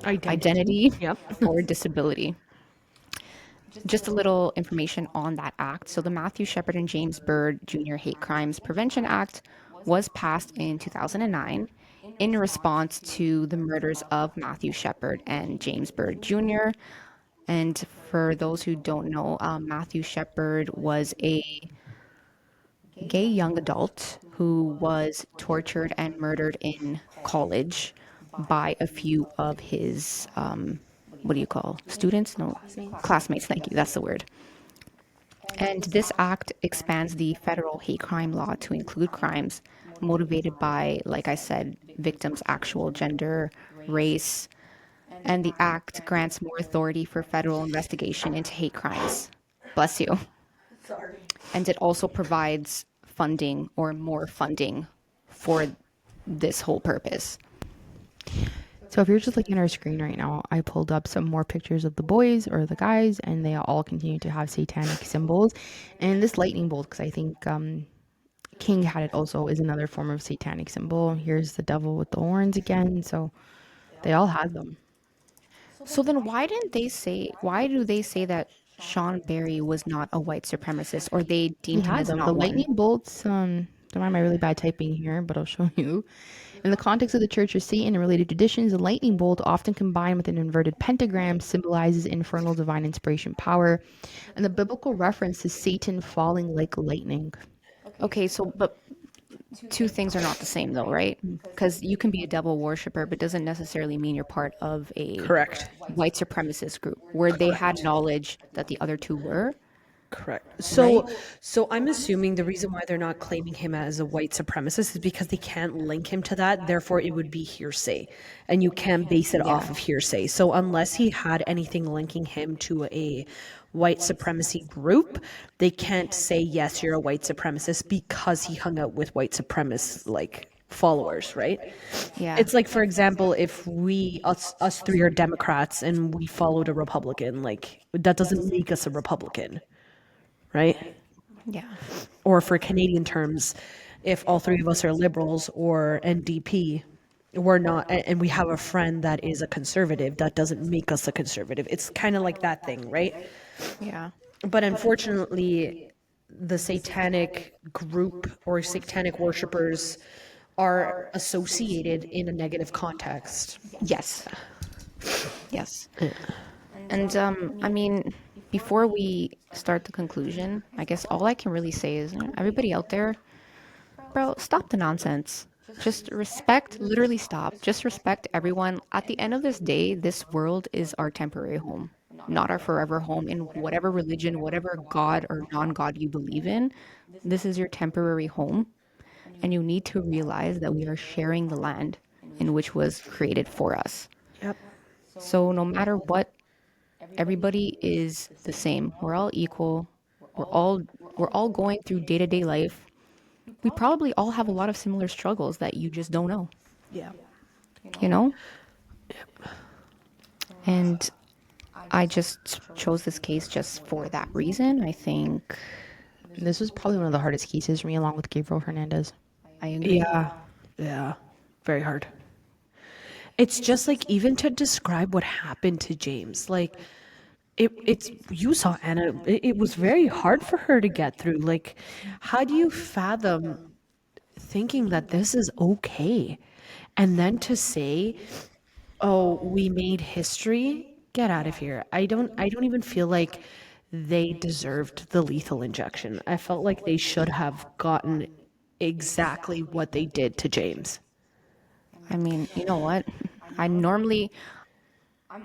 identity, Yep. or disability. Just a little information on that act. So, the Matthew Shepard and James Byrd Jr. Hate Crimes Prevention Act was passed in 2009 in response to the murders of Matthew Shepard and James Byrd Jr. And for those who don't know, Matthew Shepard was a gay young adult who was tortured and murdered in college by a few of his, what do you call, students? No, classmates, thank you, that's the word. And this act expands the federal hate crime law to include crimes motivated by, like I said, victims' actual gender, race, and the act grants more authority for federal investigation into hate crimes. Bless you. And it also provides funding or more funding for this whole purpose. So if you're just looking at our screen right now, I pulled up some more pictures of the boys or the guys, and they all continue to have satanic symbols. And this lightning bolt, because I think King had it also, is another form of satanic symbol. Here's the devil with the horns again. So they all had them. So then why do they say that Sean Barry was not a white supremacist or they He deemed him had as them. The not one? lightning bolts, don't mind my really bad typing here, but I'll show you. In the context of the Church of Satan and related traditions, the lightning bolt, often combined with an inverted pentagram, symbolizes infernal divine inspiration power, and the biblical reference is Satan falling like lightning. Okay, so but two things are not the same though, right? Because you can be a devil worshiper, but doesn't necessarily mean you're part of a Correct. white supremacist group where they had knowledge that the other two were, Correct. right? So I'm assuming the reason why they're not claiming him as a white supremacist is because they can't link him to that. Therefore, it would be hearsay, and you can't base it Yeah. off of hearsay. So unless he had anything linking him to a white supremacy group, they can't say yes, you're a white supremacist because he hung out with white supremacist like followers, right? Yeah. It's like, for example, if us three are Democrats and we followed a Republican, like that doesn't make us a Republican, right? Yeah. Or for Canadian terms, if all three of us are liberals or NDP, we're not, and we have a friend that is a conservative, that doesn't make us a conservative. It's kind of like that thing, right? Yeah. But unfortunately, the satanic group or satanic worshippers are associated in a negative context. Yes. Yes. And I mean, before we start the conclusion, I guess all I can really say is, everybody out there, bro, stop the nonsense. Just respect, literally stop. Just respect everyone. At the end of this day, this world is our temporary home, not our forever home. In whatever religion, whatever God or non God you believe in, this is your temporary home. And you need to realize that we are sharing the land in which was created for us. Yep. So no matter what, everybody is the same. We're all equal. We're all we're all going through day-to-day life. We probably all have a lot of similar struggles that you just don't know, Yeah. you know? And I just chose this case just for that reason. I think This was probably one of the hardest cases for me, along with Gabriel Hernandez. I agree. Yeah. Yeah. Very hard. It's just like even to describe what happened to James, like it's you saw Anna, it was very hard for her to get through. Like, how do you fathom thinking that this is okay? And then to say, "Oh, we made history." Get out of here. I don't even feel like they deserved the lethal injection. I felt like they should have gotten exactly what they did to James. I mean, you know what? I normally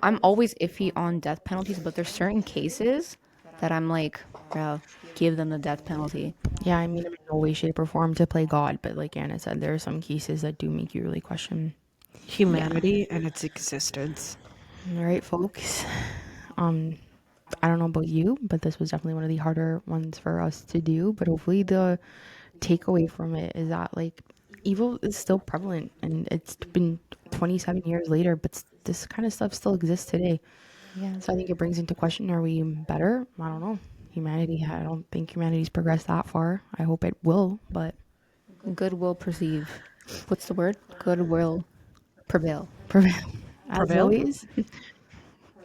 I'm always iffy on death penalties, but there's certain cases that I'm like, bro, give them the death penalty. Yeah, I mean, I'm in no way, shape, or form to play God, but like Anna said, there are some cases that do make you really question. Humanity and its existence. All right, folks. Um, I don't know about you, but this was definitely one of the harder ones for us to do. But hopefully, the takeaway from it is that like evil is still prevalent, and it's been 27 years later, but this kind of stuff still exists today. Yeah. So I think it brings into question: are we better? I don't know. Humanity. I don't think humanity's progressed that far. I hope it will, but Good will perceive. What's the word? Good will prevail. prevail. As Prevail? always,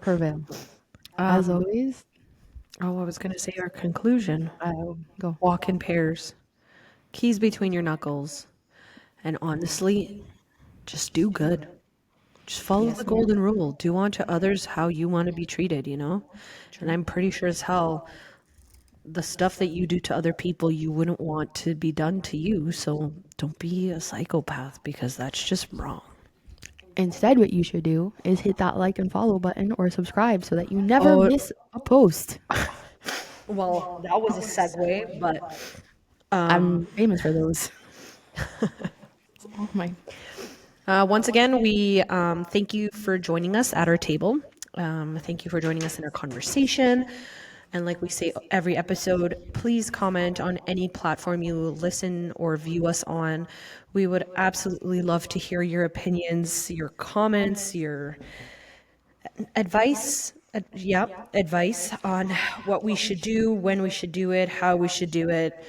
prevail. As always, Oh, I was going to say our conclusion. go. Walk in pairs. Keys between your knuckles. And honestly, just do good. Just follow the golden rule. Do unto others how you want to be treated, you know? And I'm pretty sure as hell the stuff that you do to other people, you wouldn't want to be done to you. So don't be a psychopath because that's just wrong. Instead, what you should do is hit that like and follow button or subscribe so that you never Oh, miss a post. well, that was a segue, but I'm famous for those. Oh my. once again, we thank you for joining us at our table. Thank you for joining us in our conversation. And like we say every episode, please comment on any platform you listen or view us on. We would absolutely love to hear your opinions, your comments, your advice. Advice on what we should do, when we should do it, how we should do it.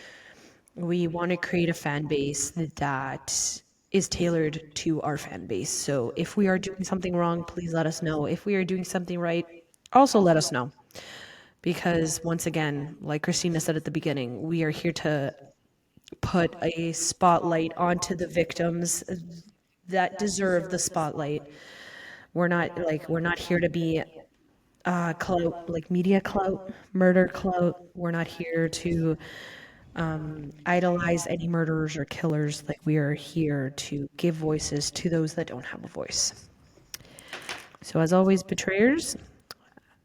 We want to create a fan base that is tailored to our fan base. So if we are doing something wrong, please let us know. If we are doing something right, also let us know. Because once again, like Christina said at the beginning, we are here to put a spotlight onto the victims that deserve the spotlight. We're not here to be clout, like media clout, murder clout. We're not here to idolize any murderers or killers. Like, we are here to give voices to those that don't have a voice. So as always, betrayers,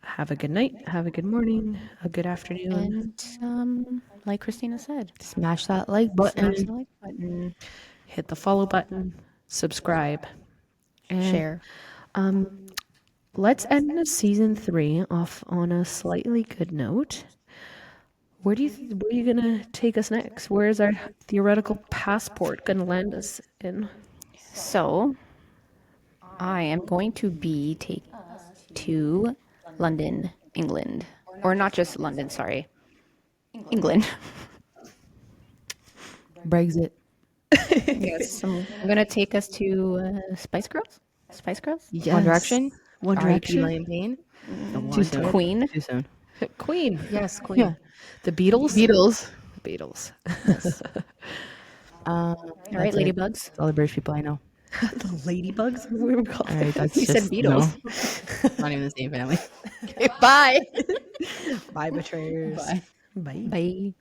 have a good night, have a good morning, a good afternoon. And like Christina said, Smash that like button. smash the like button, Hit the follow button, subscribe, and share. let's end the season 3 off on a slightly good note. Where are you gonna take us next? Where is our theoretical passport gonna land us in? So I am going to be taken to London, England. Or not just London, sorry. England. Brexit. Yes. I'm going to take us to Spice Girls? Spice Girls? Yes. One Direction. One R.I.P. Direction. Liam Payne. Too soon. Queen. Too soon. Queen. Yes, Queen. Yeah. The Beatles. Beatles. Beatles. All right, That's it. ladybugs. All the British people I know. The ladybugs? What were we called? All right, that's You said just beetles. not even the same family. Okay, bye. Bye, betrayers. Bye. Bye. Bye.